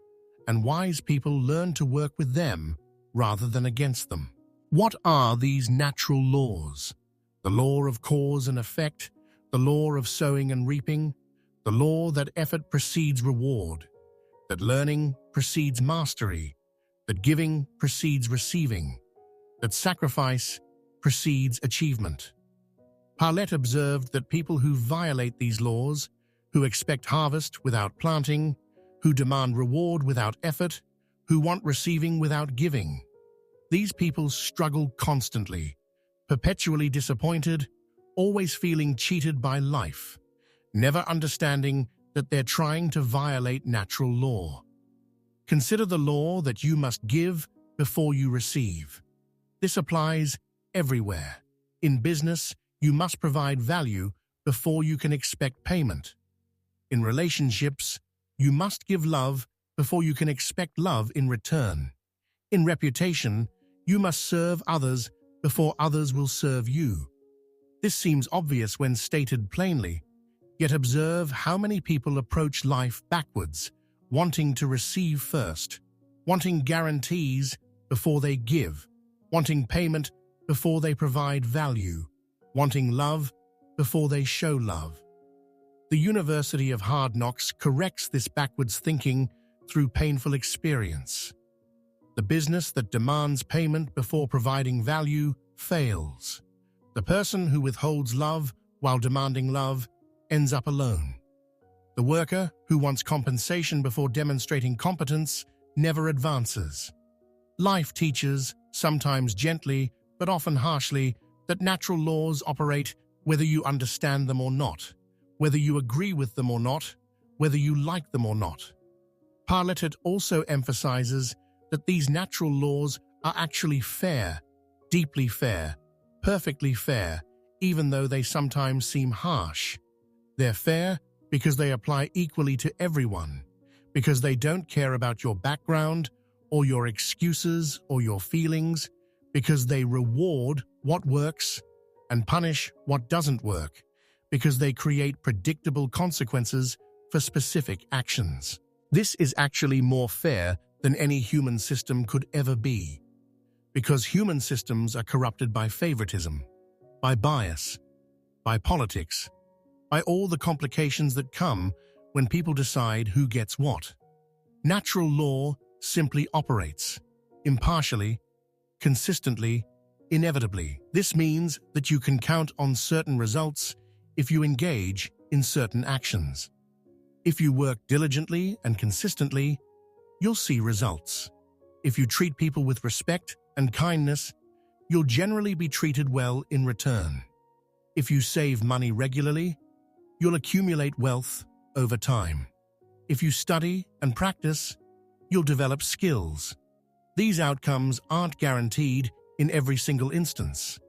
and wise people learn to work with them rather than against them. What are these natural laws? The law of cause and effect, the law of sowing and reaping, the law that effort precedes reward, that learning precedes mastery, that giving precedes receiving, that sacrifice precedes achievement. Parlette observed that people who violate these laws, who expect harvest without planting, who demand reward without effort, who want receiving without giving, these people struggle constantly, perpetually disappointed, always feeling cheated by life, never understanding that they're trying to violate natural law. Consider the law that you must give before you receive. This applies everywhere. In business, you must provide value before you can expect payment. In relationships, you must give love before you can expect love in return. In reputation, you must serve others before others will serve you. This seems obvious when stated plainly, yet observe how many people approach life backwards, wanting to receive first, wanting guarantees before they give, wanting payment before they provide value, wanting love before they show love. The University of Hard Knocks corrects this backwards thinking through painful experience. The business that demands payment before providing value fails. The person who withholds love while demanding love ends up alone. The worker who wants compensation before demonstrating competence never advances. Life teaches, sometimes gently but often harshly, that natural laws operate whether you understand them or not, whether you agree with them or not, whether you like them or not. Parlette also emphasizes that these natural laws are actually fair, deeply fair, perfectly fair, even though they sometimes seem harsh. They're fair because they apply equally to everyone, because they don't care about your background or your excuses or your feelings, because they reward what works and punish what doesn't work, because they create predictable consequences for specific actions. This is actually more fair than any human system could ever be, because human systems are corrupted by favoritism, by bias, by politics, by all the complications that come when people decide who gets what. Natural law simply operates, impartially, consistently, inevitably. This means that you can count on certain results if you engage in certain actions. If you work diligently and consistently, you'll see results. If you treat people with respect and kindness, you'll generally be treated well in return. If you save money regularly, you'll accumulate wealth over time. If you study and practice, you'll develop skills. These outcomes aren't guaranteed in every single instance,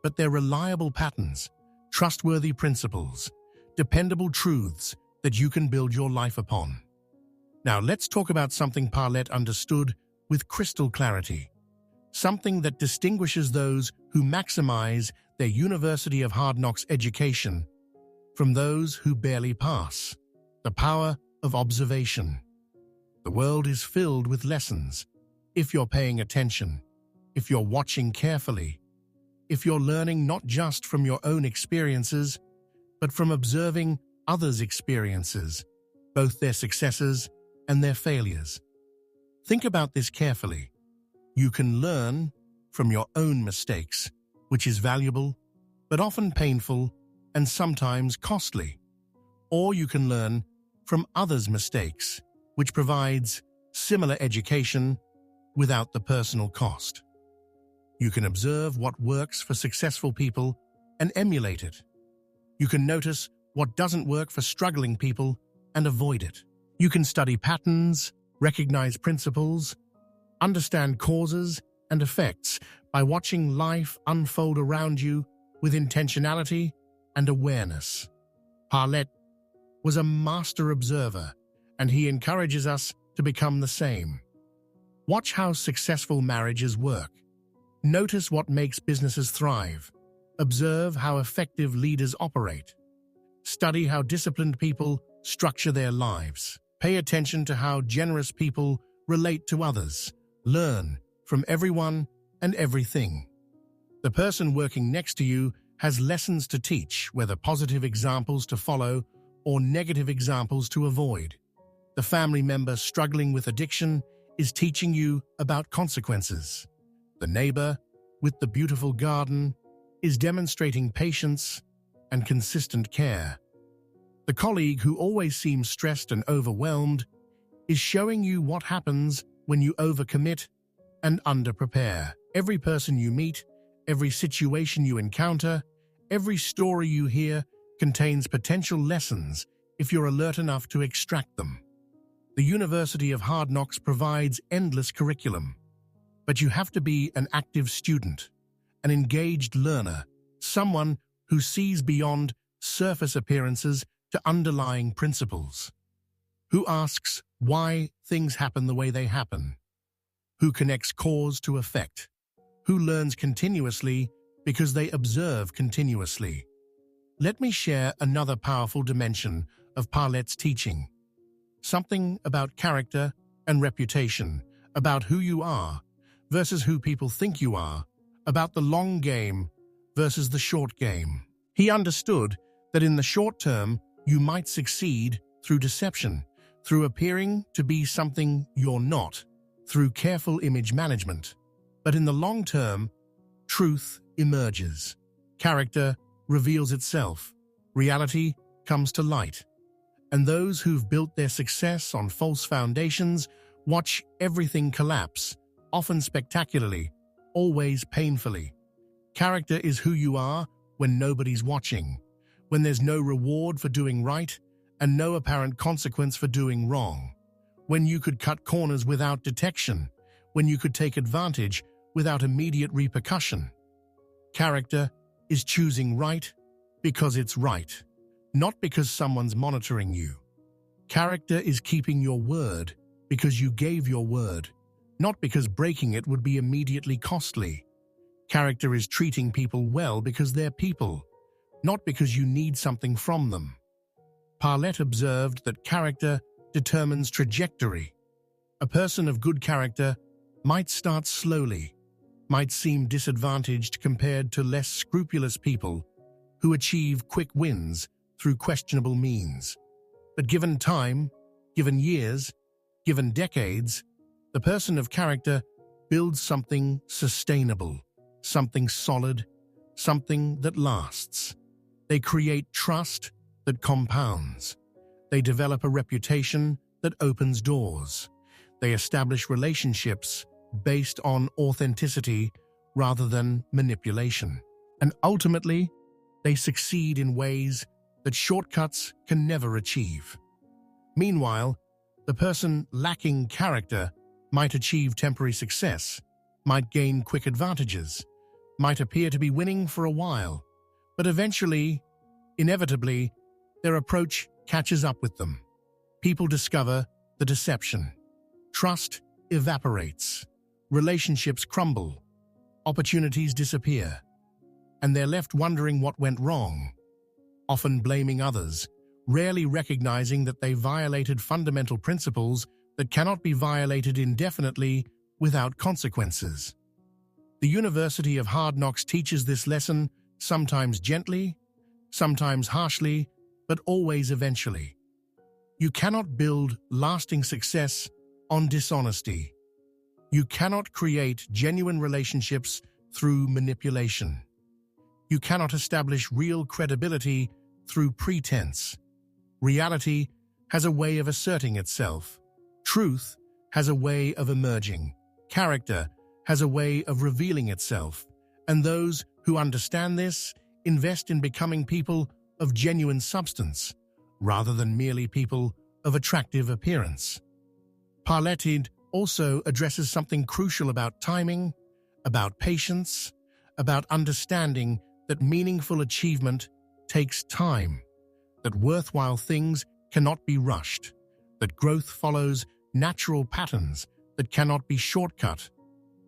but they're reliable patterns, trustworthy principles, dependable truths that you can build your life upon. Now let's talk about something Parlette understood with crystal clarity, something that distinguishes those who maximize their University of Hard Knocks education from those who barely pass: the power of observation. The world is filled with lessons. If you're paying attention, if you're watching carefully, if you're learning not just from your own experiences, but from observing others' experiences, both their successes and their failures. Think about this carefully. You can learn from your own mistakes, which is valuable, but often painful and sometimes costly. Or you can learn from others' mistakes, which provides similar education without the personal cost. You can observe what works for successful people and emulate it. You can notice what doesn't work for struggling people and avoid it. You can study patterns, recognize principles, understand causes and effects by watching life unfold around you with intentionality and awareness. Parlette was a master observer, and he encourages us to become the same. Watch how successful marriages work. Notice what makes businesses thrive. Observe how effective leaders operate. Study how disciplined people structure their lives. Pay attention to how generous people relate to others. Learn from everyone and everything. The person working next to you has lessons to teach, whether positive examples to follow or negative examples to avoid. The family member struggling with addiction is teaching you about consequences. The neighbor with the beautiful garden is demonstrating patience and consistent care. The colleague who always seems stressed and overwhelmed is showing you what happens when you overcommit and underprepare. Every person you meet, every situation you encounter, every story you hear contains potential lessons if you're alert enough to extract them. The University of Hard Knocks provides endless curriculum, but you have to be an active student, an engaged learner, someone who sees beyond surface appearances to underlying principles, who asks why things happen the way they happen, who connects cause to effect, who learns continuously because they observe continuously. Let me share another powerful dimension of Parlette's teaching. Something about character and reputation, about who you are versus who people think you are, about the long game versus the short game. He understood that in the short term, you might succeed through deception, through appearing to be something you're not, through careful image management. But in the long term, truth emerges. Character reveals itself. Reality comes to light. And those who've built their success on false foundations watch everything collapse, often spectacularly, always painfully. Character is who you are when nobody's watching, when there's no reward for doing right and no apparent consequence for doing wrong, when you could cut corners without detection, when you could take advantage without immediate repercussion. Character is choosing right because it's right, not because someone's monitoring you. Character is keeping your word because you gave your word, not because breaking it would be immediately costly. Character is treating people well because they're people, not because you need something from them. Parlette observed that character determines trajectory. A person of good character might start slowly, might seem disadvantaged compared to less scrupulous people who achieve quick wins through questionable means. But given time, given years, given decades, the person of character builds something sustainable, something solid, something that lasts. They create trust that compounds. They develop a reputation that opens doors. They establish relationships based on authenticity rather than manipulation. And ultimately, they succeed in ways that shortcuts can never achieve. Meanwhile, the person lacking character might achieve temporary success, might gain quick advantages, might appear to be winning for a while, but eventually, inevitably, their approach catches up with them. People discover the deception. Trust evaporates. Relationships crumble. Opportunities disappear. And they're left wondering what went wrong, often blaming others, rarely recognizing that they violated fundamental principles that cannot be violated indefinitely without consequences. The University of Hard Knocks teaches this lesson, sometimes gently, sometimes harshly, but always eventually. You cannot build lasting success on dishonesty. You cannot create genuine relationships through manipulation. You cannot establish real credibility through pretense. Reality has a way of asserting itself. Truth has a way of emerging. Character has a way of revealing itself. And those who understand this invest in becoming people of genuine substance, rather than merely people of attractive appearance. Parlette also addresses something crucial about timing, about patience, about understanding that meaningful achievement takes time, that worthwhile things cannot be rushed, that growth follows natural patterns that cannot be shortcut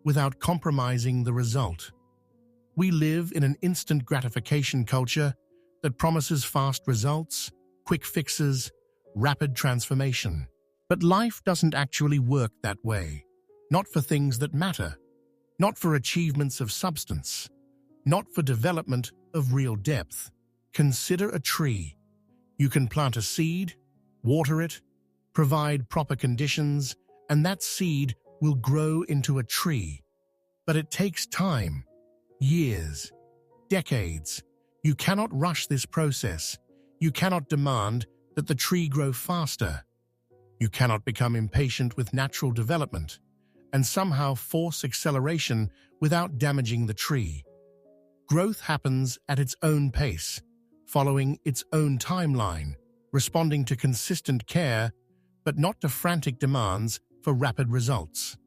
without compromising the result. We live in an instant gratification culture that promises fast results, quick fixes, rapid transformation. But life doesn't actually work that way. Not for things that matter. Not for achievements of substance. Not for development of real depth. Consider a tree. You can plant a seed, water it, provide proper conditions, and that seed will grow into a tree. But it takes time, years, decades. You cannot rush this process. You cannot demand that the tree grow faster. You cannot become impatient with natural development and somehow force acceleration without damaging the tree. Growth happens at its own pace, following its own timeline, responding to consistent care, but not to frantic demands for rapid results.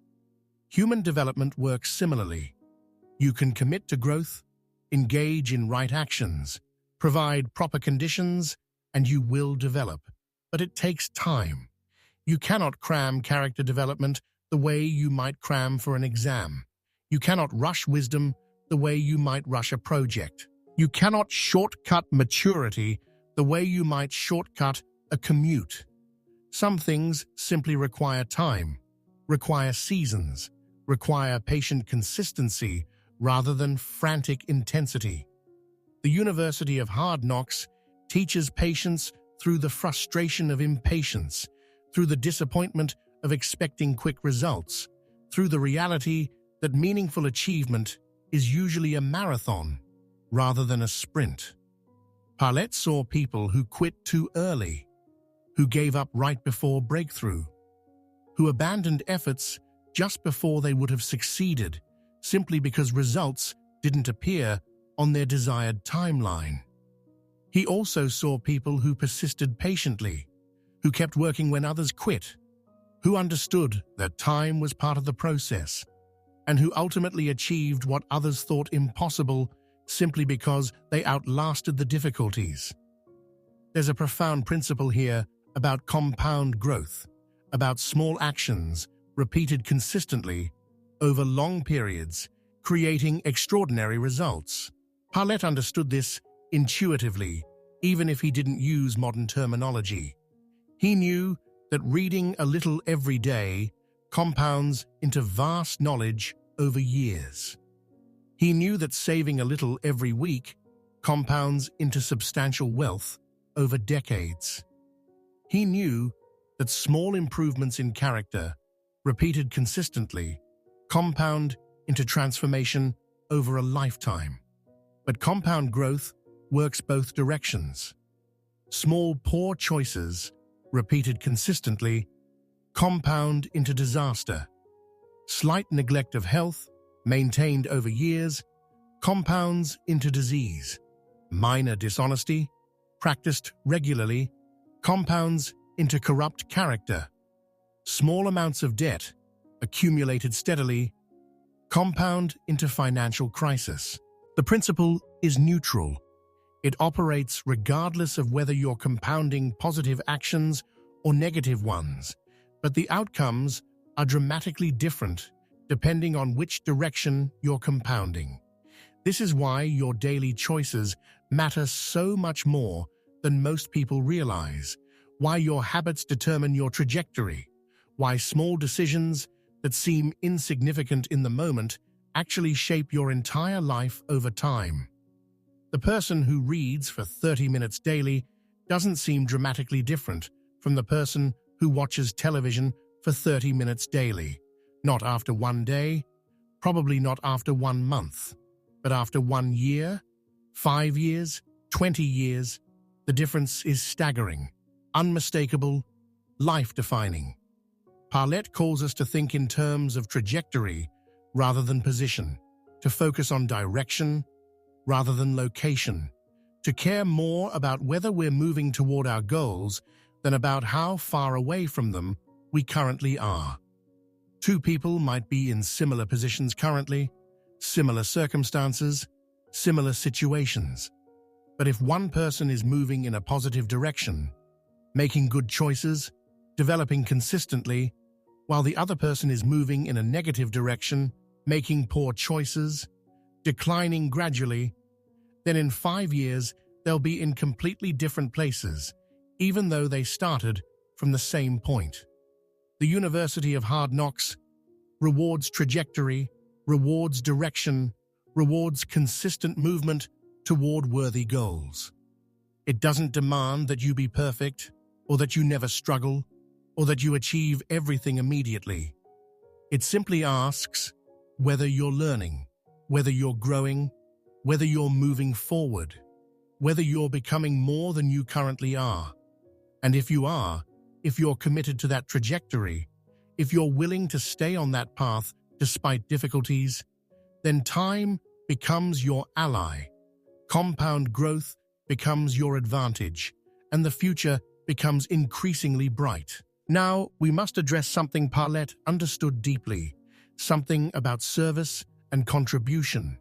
Human development works similarly. You can commit to growth, engage in right actions, provide proper conditions, and you will develop. But it takes time. You cannot cram character development the way you might cram for an exam. You cannot rush wisdom the way you might rush a project. You cannot shortcut maturity the way you might shortcut a commute. Some things simply require time, require seasons, require patient consistency rather than frantic intensity. The University of Hard Knocks teaches patience through the frustration of impatience, through the disappointment of expecting quick results, through the reality that meaningful achievement is usually a marathon rather than a sprint. Parlette saw people who quit too early, who gave up right before breakthrough, who abandoned efforts just before they would have succeeded, simply because results didn't appear on their desired timeline. He also saw people who persisted patiently, who kept working when others quit, who understood that time was part of the process, and who ultimately achieved what others thought impossible simply because they outlasted the difficulties. There's a profound principle here about compound growth, about small actions repeated consistently over long periods, creating extraordinary results. Parlette understood this intuitively, even if he didn't use modern terminology. He knew that reading a little every day compounds into vast knowledge over years. He knew that saving a little every week compounds into substantial wealth over decades. He knew that small improvements in character, repeated consistently, compound into transformation over a lifetime. But compound growth works both directions. Small, poor choices, repeated consistently, compound into disaster. Slight neglect of health, maintained over years, compounds into disease. Minor dishonesty, practiced regularly, compounds into corrupt character. Small amounts of debt, accumulated steadily, compound into financial crisis. The principle is neutral. It operates regardless of whether you're compounding positive actions or negative ones, but the outcomes are dramatically different depending on which direction you're compounding. This is why your daily choices matter so much more than most people realize, why your habits determine your trajectory, why small decisions that seem insignificant in the moment actually shape your entire life over time. The person who reads for 30 minutes daily doesn't seem dramatically different from the person who watches television for 30 minutes daily. Not after one day, probably not after 1 month, but after 1 year, 5 years, 20 years, the difference is staggering, unmistakable, life-defining. Parlette calls us to think in terms of trajectory rather than position, to focus on direction rather than location, to care more about whether we're moving toward our goals than about how far away from them we currently are. Two people might be in similar positions currently, similar circumstances, similar situations. But if one person is moving in a positive direction, making good choices, developing consistently, while the other person is moving in a negative direction, making poor choices, declining gradually, then in 5 years they'll be in completely different places, even though they started from the same point. The University of Hard Knocks rewards trajectory, rewards direction, rewards consistent movement toward worthy goals. It doesn't demand that you be perfect, or that you never struggle, or that you achieve everything immediately. It simply asks whether you're learning, whether you're growing, whether you're moving forward, whether you're becoming more than you currently are. And if you are, if you're committed to that trajectory, if you're willing to stay on that path despite difficulties, then time becomes your ally, compound growth becomes your advantage, and the future becomes increasingly bright. Now, we must address something Parlette understood deeply, something about service and contribution,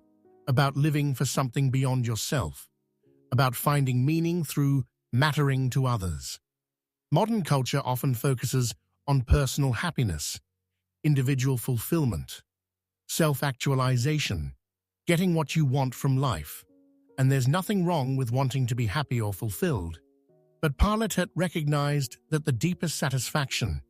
about living for something beyond yourself, about finding meaning through mattering to others. Modern culture often focuses on personal happiness, individual fulfillment, self-actualization, getting what you want from life. And there's nothing wrong with wanting to be happy or fulfilled. But Parlette recognized that the deepest satisfaction,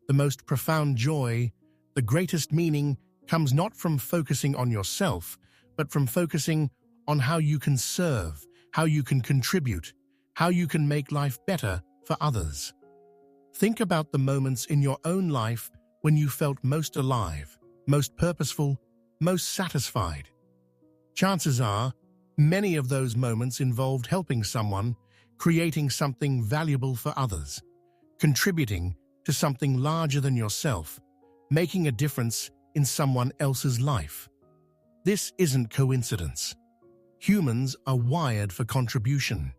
the most profound joy, the greatest meaning comes not from focusing on yourself, but from focusing on how you can serve, how you can contribute, how you can make life better for others. Think about the moments in your own life when you felt most alive, most purposeful, most satisfied. Chances are, many of those moments involved helping someone, creating something valuable for others, contributing to something larger than yourself, making a difference in someone else's life. This isn't coincidence. Humans are wired for contribution,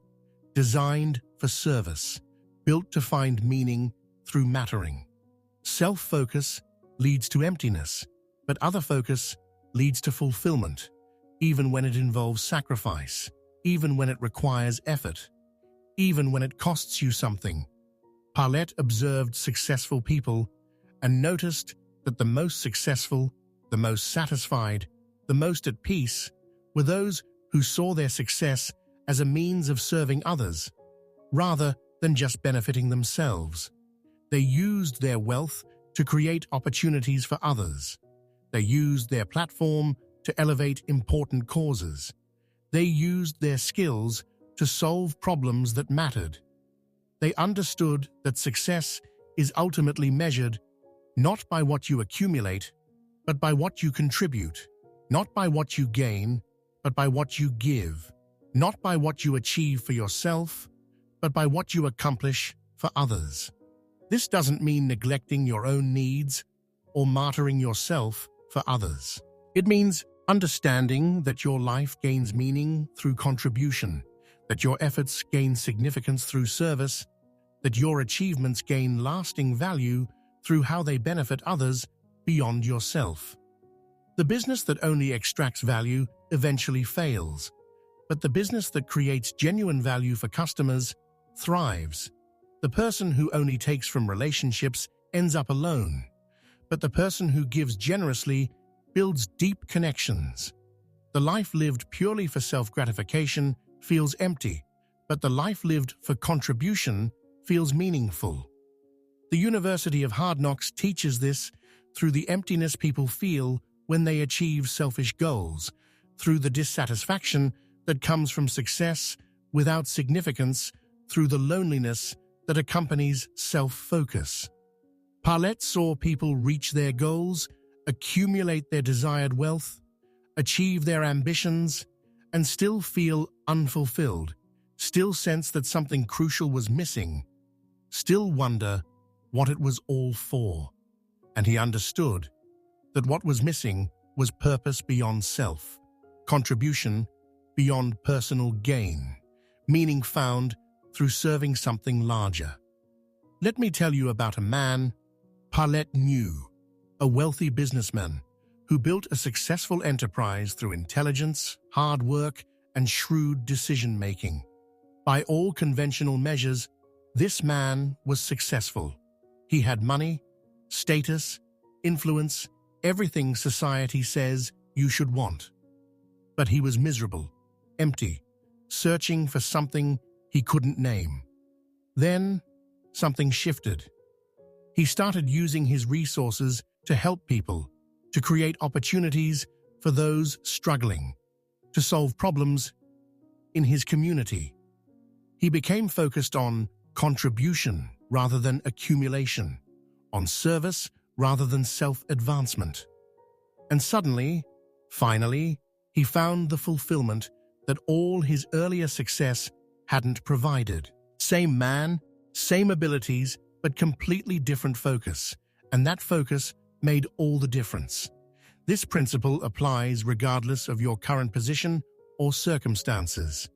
designed for service, built to find meaning through mattering. Self-focus leads to emptiness, but other focus leads to fulfillment, even when it involves sacrifice, even when it requires effort, even when it costs you something. Parlette observed successful people and noticed that the most successful, the most satisfied, the most at peace were those who saw their success as a means of serving others, rather than just benefiting themselves. They used their wealth to create opportunities for others. They used their platform to elevate important causes. They used their skills to solve problems that mattered. They understood that success is ultimately measured not by what you accumulate, but by what you contribute, not by what you gain, but by what you give, not by what you achieve for yourself, but by what you accomplish for others. This doesn't mean neglecting your own needs or martyring yourself for others. It means understanding that your life gains meaning through contribution, that your efforts gain significance through service, that your achievements gain lasting value through how they benefit others beyond yourself. The business that only extracts value eventually fails, but the business that creates genuine value for customers thrives. The person who only takes from relationships ends up alone, but the person who gives generously builds deep connections. The life lived purely for self-gratification feels empty, but the life lived for contribution feels meaningful. The University of Hard Knocks teaches this through the emptiness people feel when they achieve selfish goals, through the dissatisfaction that comes from success without significance, through the loneliness that accompanies self-focus. Parlette saw people reach their goals, accumulate their desired wealth, achieve their ambitions, and still feel unfulfilled, still sense that something crucial was missing, still wonder what it was all for. And he understood that what was missing was purpose beyond self, contribution beyond personal gain, meaning found through serving something larger. Let me tell you about a man Parlette knew, a wealthy businessman who built a successful enterprise through intelligence, hard work, and shrewd decision-making. By all conventional measures, this man was successful. He had money, status, influence, everything society says you should want. But he was miserable, empty, searching for something he couldn't name. Then, something shifted. He started using his resources to help people, to create opportunities for those struggling, to solve problems in his community. He became focused on contribution rather than accumulation, on service rather than self-advancement. And suddenly, finally, he found the fulfillment that all his earlier success hadn't provided. Same man, same abilities, but completely different focus, and that focus made all the difference. This principle applies regardless of your current position or circumstances.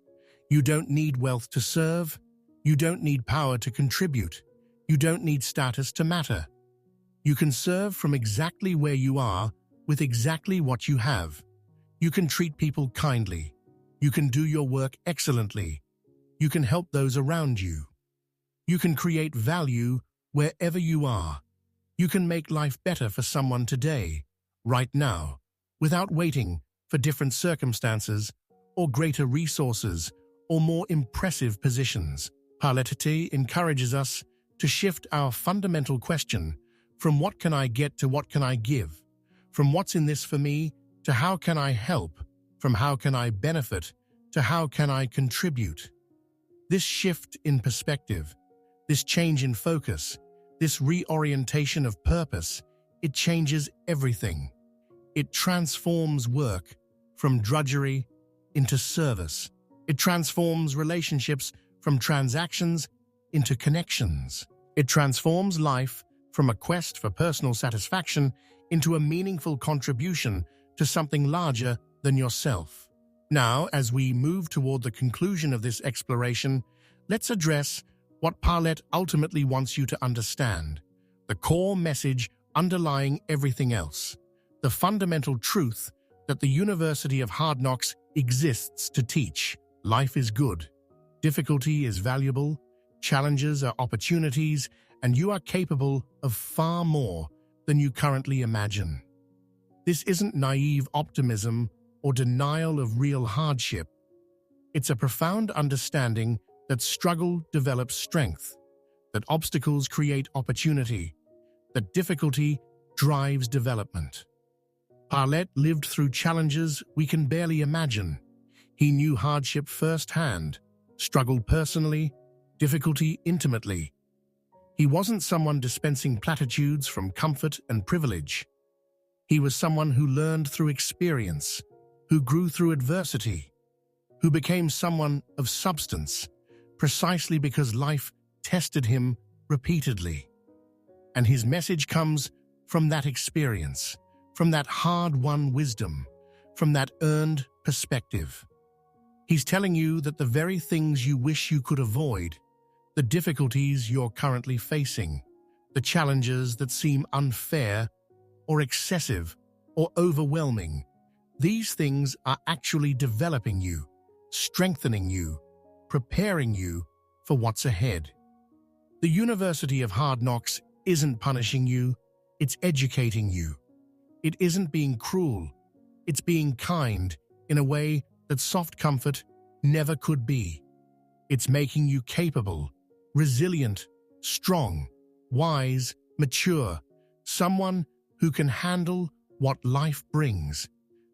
You don't need wealth to serve. You don't need power to contribute. You don't need status to matter. You can serve from exactly where you are with exactly what you have. You can treat people kindly. You can do your work excellently. You can help those around you. You can create value wherever you are. You can make life better for someone today, right now, without waiting for different circumstances or greater resources or more impressive positions. Parlette encourages us to shift our fundamental question from what can I get to what can I give, from what's in this for me to how can I help, from how can I benefit to how can I contribute. This shift in perspective, this change in focus, this reorientation of purpose, it changes everything. It transforms work from drudgery into service. It transforms relationships from transactions into connections. It transforms life from a quest for personal satisfaction into a meaningful contribution to something larger than yourself. Now, as we move toward the conclusion of this exploration, let's address what Parlette ultimately wants you to understand, the core message underlying everything else, the fundamental truth that the University of Hard Knocks exists to teach. Life is good. Difficulty is valuable. Challenges are opportunities, and you are capable of far more than you currently imagine. This isn't naive optimism or denial of real hardship. It's a profound understanding that struggle develops strength, that obstacles create opportunity, that difficulty drives development. Parlette lived through challenges we can barely imagine. He knew hardship firsthand, struggled personally, difficulty intimately. He wasn't someone dispensing platitudes from comfort and privilege. He was someone who learned through experience, who grew through adversity, who became someone of substance, precisely because life tested him repeatedly. And his message comes from that experience, from that hard-won wisdom, from that earned perspective. He's telling you that the very things you wish you could avoid, the difficulties you're currently facing, the challenges that seem unfair or excessive or overwhelming, these things are actually developing you, strengthening you, preparing you for what's ahead. The University of Hard Knocks isn't punishing you, it's educating you. It isn't being cruel, it's being kind in a way that soft comfort never could be. It's making you capable, resilient, strong, wise, mature, someone who can handle what life brings,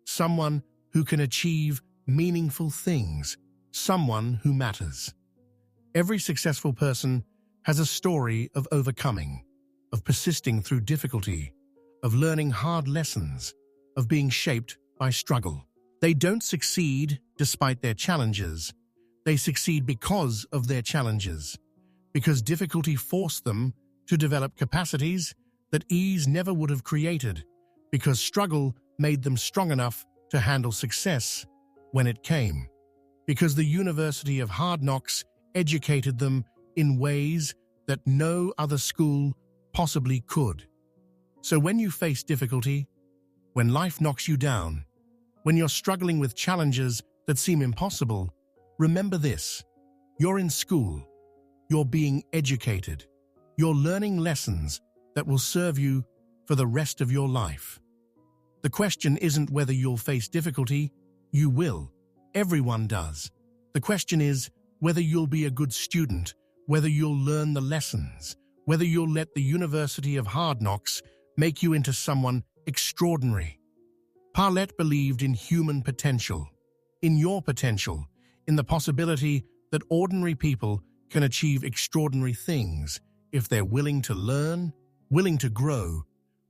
someone who can achieve meaningful things, someone who matters. Every successful person has a story of overcoming, of persisting through difficulty, of learning hard lessons, of being shaped by struggle. They don't succeed despite their challenges. They succeed because of their challenges, because difficulty forced them to develop capacities that ease never would have created, because struggle made them strong enough to handle success when it came, because the University of Hard Knocks educated them in ways that no other school possibly could. So when you face difficulty, when life knocks you down, when you're struggling with challenges that seem impossible, remember this: you're in school, you're being educated, you're learning lessons that will serve you for the rest of your life. The question isn't whether you'll face difficulty. You will. Everyone does. The question is whether you'll be a good student, whether you'll learn the lessons, whether you'll let the University of Hard Knocks make you into someone extraordinary. Parlette believed in human potential, in your potential, in the possibility that ordinary people can achieve extraordinary things if they're willing to learn, willing to grow,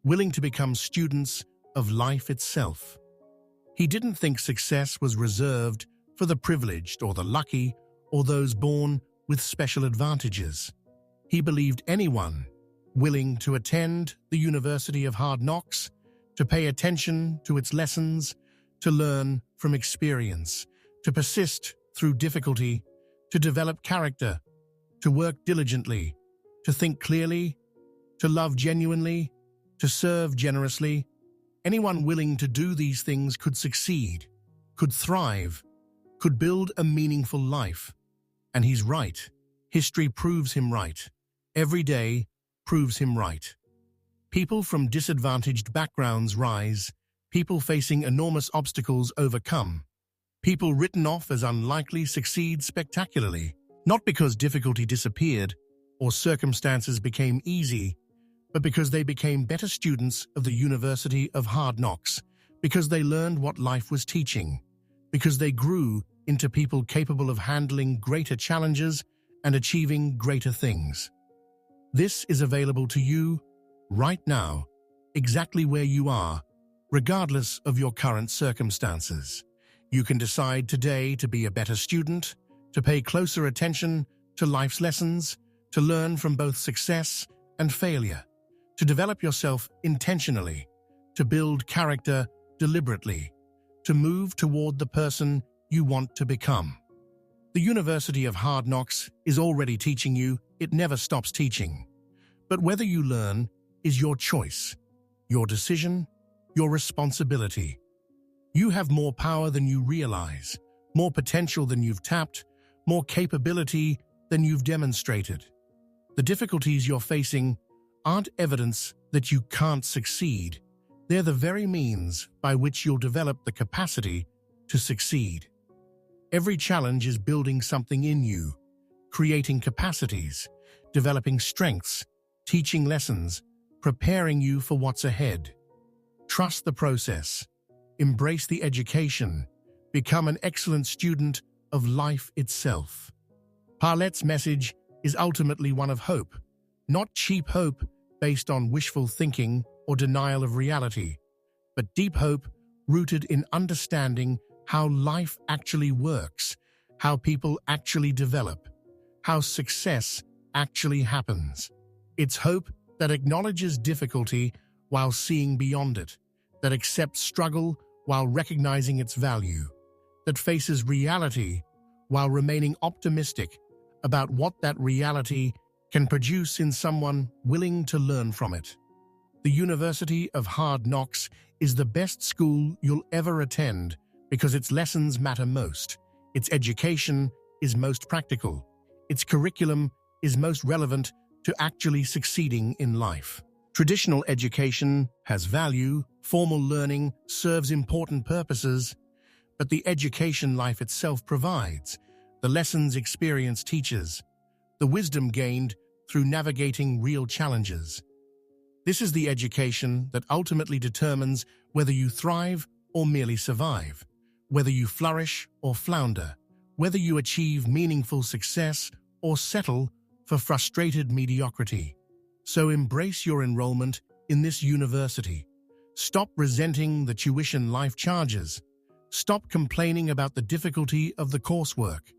willing to become students of life itself. He didn't think success was reserved for the privileged or the lucky or those born with special advantages. He believed anyone willing to attend the University of Hard Knocks, to pay attention to its lessons, to learn from experience, to persist through difficulty, to develop character, to work diligently, to think clearly, to love genuinely, to serve generously. Anyone willing to do these things could succeed. could thrive, could build a meaningful life. And he's right. History proves him right. Every day proves him right. People from disadvantaged backgrounds rise. People facing enormous obstacles overcome. People written off as unlikely succeed spectacularly, not because difficulty disappeared or circumstances became easy, but because they became better students of the University of Hard Knocks, because they learned what life was teaching, because they grew into people capable of handling greater challenges and achieving greater things. This is available to you right now, exactly where you are, regardless of your current circumstances. You can decide today to be a better student, to pay closer attention to life's lessons, to learn from both success and failure, to develop yourself intentionally, to build character deliberately, to move toward the person you want to become. The University of Hard Knocks is already teaching you. It never stops teaching. But whether you learn is your choice, your decision, your responsibility. You have more power than you realize, more potential than you've tapped, more capability than you've demonstrated. The difficulties you're facing aren't evidence that you can't succeed. They're the very means by which you'll develop the capacity to succeed. Every challenge is building something in you, creating capacities, developing strengths, teaching lessons, preparing you for what's ahead. Trust the process. Embrace the education. Become an excellent student of life itself. Parlette's message is ultimately one of hope, not cheap hope based on wishful thinking or denial of reality, but deep hope rooted in understanding how life actually works, how people actually develop, how success actually happens. It's hope that acknowledges difficulty while seeing beyond it, that accepts struggle while recognizing its value, that faces reality while remaining optimistic about what that reality can produce in someone willing to learn from it. The University of Hard Knocks is the best school you'll ever attend because its lessons matter most, its education is most practical, its curriculum is most relevant to actually succeeding in life. Traditional education has value, formal learning serves important purposes, but the education life itself provides, the lessons experience teaches, the wisdom gained through navigating real challenges. This is the education that ultimately determines whether you thrive or merely survive, whether you flourish or flounder, whether you achieve meaningful success or settle for frustrated mediocrity. So embrace your enrollment in this university. Stop resenting the tuition life charges. Stop complaining about the difficulty of the coursework.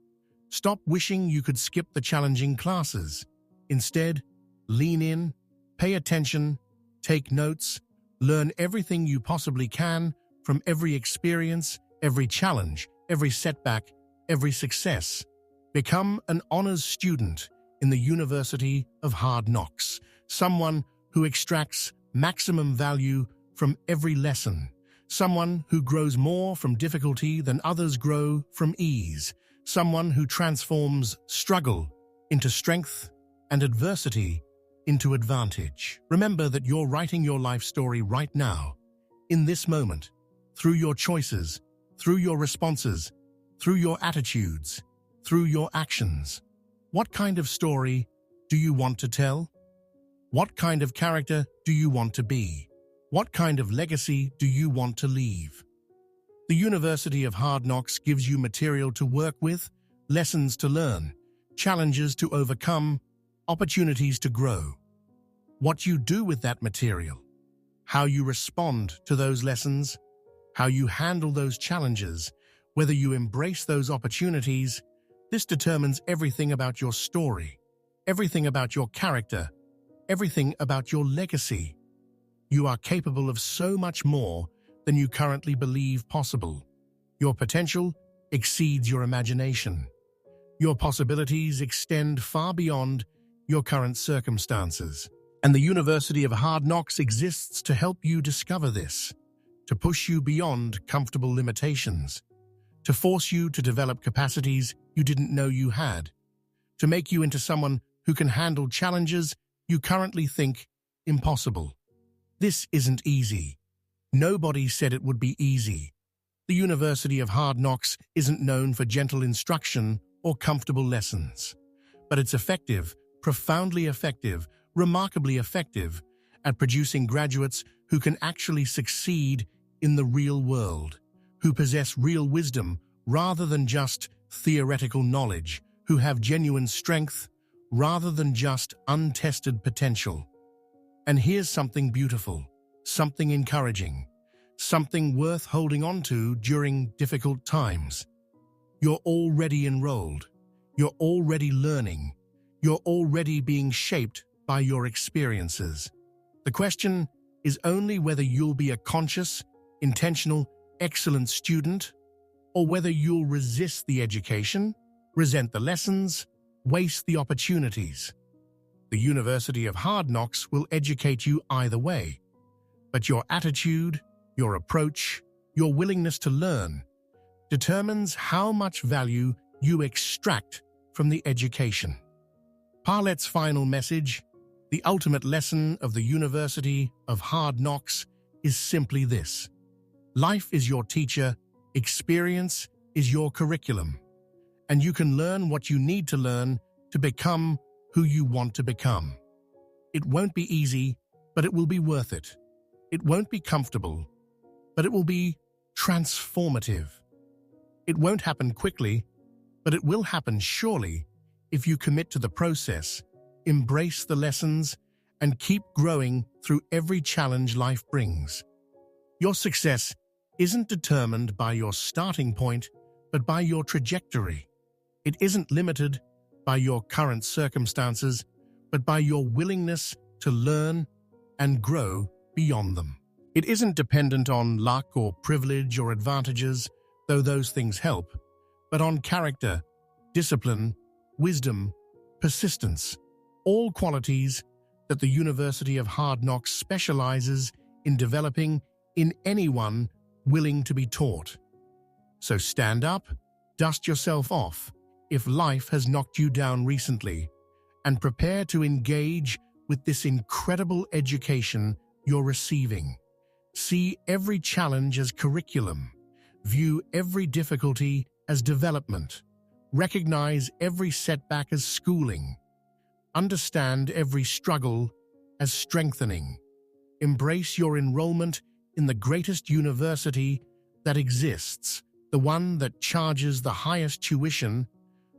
Stop wishing you could skip the challenging classes. Instead, lean in, pay attention, take notes, learn everything you possibly can from every experience, every challenge, every setback, every success. Become an honors student in the University of Hard Knocks, someone who extracts maximum value from every lesson, someone who grows more from difficulty than others grow from ease, someone who transforms struggle into strength and adversity into advantage. Remember that you're writing your life story right now, in this moment, through your choices, through your responses, through your attitudes, through your actions. What kind of story do you want to tell? What kind of character do you want to be? What kind of legacy do you want to leave? The University of Hard Knocks gives you material to work with, lessons to learn, challenges to overcome, opportunities to grow. What you do with that material, how you respond to those lessons, how you handle those challenges, whether you embrace those opportunities, this determines everything about your story, everything about your character, everything about your legacy. You are capable of so much more than you currently believe possible. Your potential exceeds your imagination. Your possibilities extend far beyond your current circumstances. And the University of Hard Knocks exists to help you discover this, to push you beyond comfortable limitations, to force you to develop capacities you didn't know you had, to make you into someone who can handle challenges you currently think impossible. This isn't easy. Nobody said it would be easy. The University of Hard Knocks isn't known for gentle instruction or comfortable lessons, but it's effective, profoundly effective, remarkably effective at producing graduates who can actually succeed in the real world, who possess real wisdom rather than just theoretical knowledge, who have genuine strength rather than just untested potential. And here's something beautiful, something encouraging, something worth holding on to during difficult times. You're already enrolled. You're already learning. You're already being shaped by your experiences. The question is only whether you'll be a conscious, intentional, excellent student, or whether you'll resist the education, resent the lessons, waste the opportunities. The University of Hard Knocks will educate you either way, but your attitude, your approach, your willingness to learn determines how much value you extract from the education. Parlette's final message, the ultimate lesson of the University of Hard Knocks, is simply this: life is your teacher, experience is your curriculum, and you can learn what you need to learn to become who you want to become. It won't be easy, but it will be worth it. It won't be comfortable, but it will be transformative. It won't happen quickly, but it will happen surely if you commit to the process, embrace the lessons, and keep growing through every challenge life brings. Your success isn't determined by your starting point, but by your trajectory. It isn't limited by your current circumstances, but by your willingness to learn and grow beyond them. It isn't dependent on luck or privilege or advantages, though those things help, but on character, discipline, wisdom, persistence, all qualities that the University of Hard Knocks specializes in developing in anyone willing to be taught. So stand up, dust yourself off if life has knocked you down recently, and prepare to engage with this incredible education you're receiving. See every challenge as curriculum. View every difficulty as development. Recognize every setback as schooling. Understand every struggle as strengthening. Embrace your enrollment in the greatest university that exists, the one that charges the highest tuition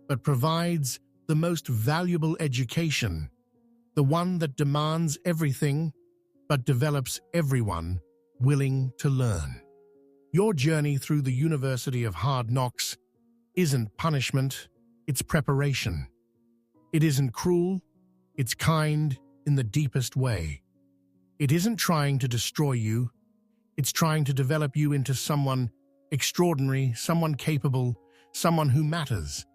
but provides the most valuable education, the one that demands everything but develops everyone willing to learn. Your journey through the University of Hard Knocks isn't punishment, it's preparation. It isn't cruel, it's kind in the deepest way. It isn't trying to destroy you, it's trying to develop you into someone extraordinary, someone capable, someone who matters,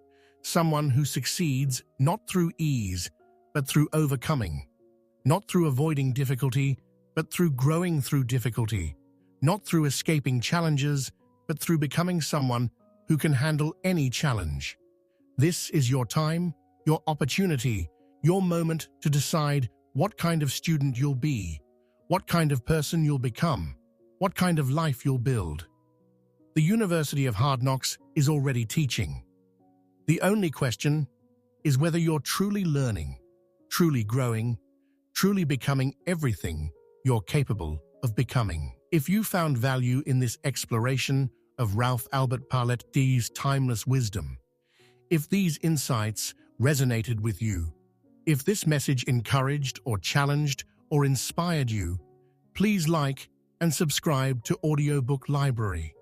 someone who succeeds not through ease, but through overcoming, not through avoiding difficulty, but through growing through difficulty, not through escaping challenges, but through becoming someone who can handle any challenge. This is your time, your opportunity, your moment to decide what kind of student you'll be, what kind of person you'll become, what kind of life you'll build. The University of Hard Knocks is already teaching. The only question is whether you're truly learning, truly growing, truly becoming everything you're capable of becoming. If you found value in this exploration of Ralph Albert Parlette's timeless wisdom, if these insights resonated with you, if this message encouraged or challenged or inspired you, please like and subscribe to Audiobook Library.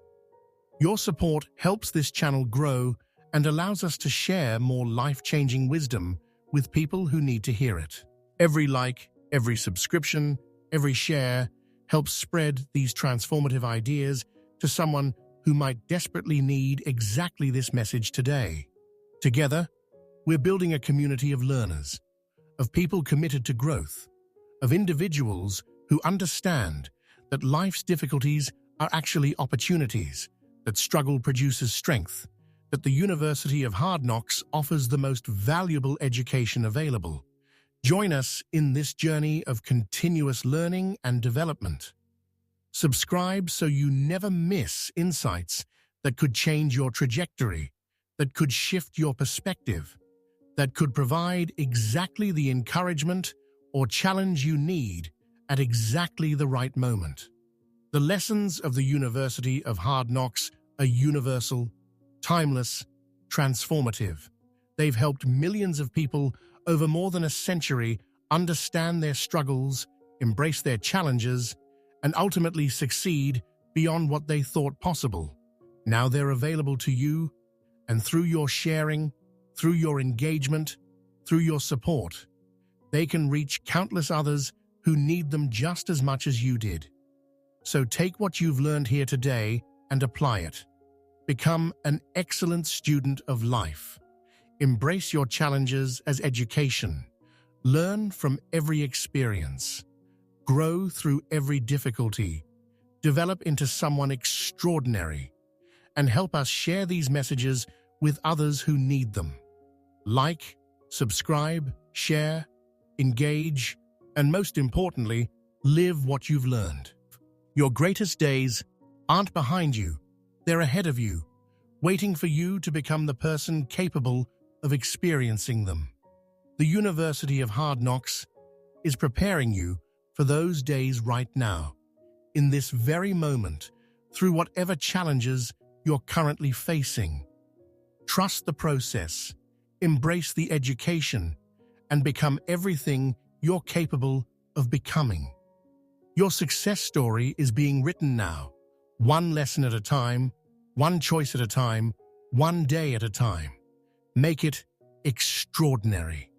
Your support helps this channel grow and allows us to share more life-changing wisdom with people who need to hear it. Every like, every subscription, every share helps spread these transformative ideas to someone who might desperately need exactly this message today. Together, we're building a community of learners, of people committed to growth, of individuals who understand that life's difficulties are actually opportunities, that struggle produces strength, that the University of Hard Knocks offers the most valuable education available. Join us in this journey of continuous learning and development. Subscribe so you never miss insights that could change your trajectory, that could shift your perspective, that could provide exactly the encouragement or challenge you need at exactly the right moment. The lessons of the University of Hard Knocks are universal, timeless, transformative. They've helped millions of people over more than a century understand their struggles, embrace their challenges, and ultimately succeed beyond what they thought possible. Now they're available to you, and through your sharing, through your engagement, through your support, they can reach countless others who need them just as much as you did. So take what you've learned here today and apply it. Become an excellent student of life. Embrace your challenges as education. Learn from every experience. Grow through every difficulty. Develop into someone extraordinary. And help us share these messages with others who need them. Like, subscribe, share, engage, and most importantly, live what you've learned. Your greatest days aren't behind you. They're ahead of you, waiting for you to become the person capable of experiencing them. The University of Hard Knocks is preparing you for those days right now, in this very moment, through whatever challenges you're currently facing. Trust the process, embrace the education, and become everything you're capable of becoming. Your success story is being written now, one lesson at a time, one choice at a time, one day at a time. Make it extraordinary.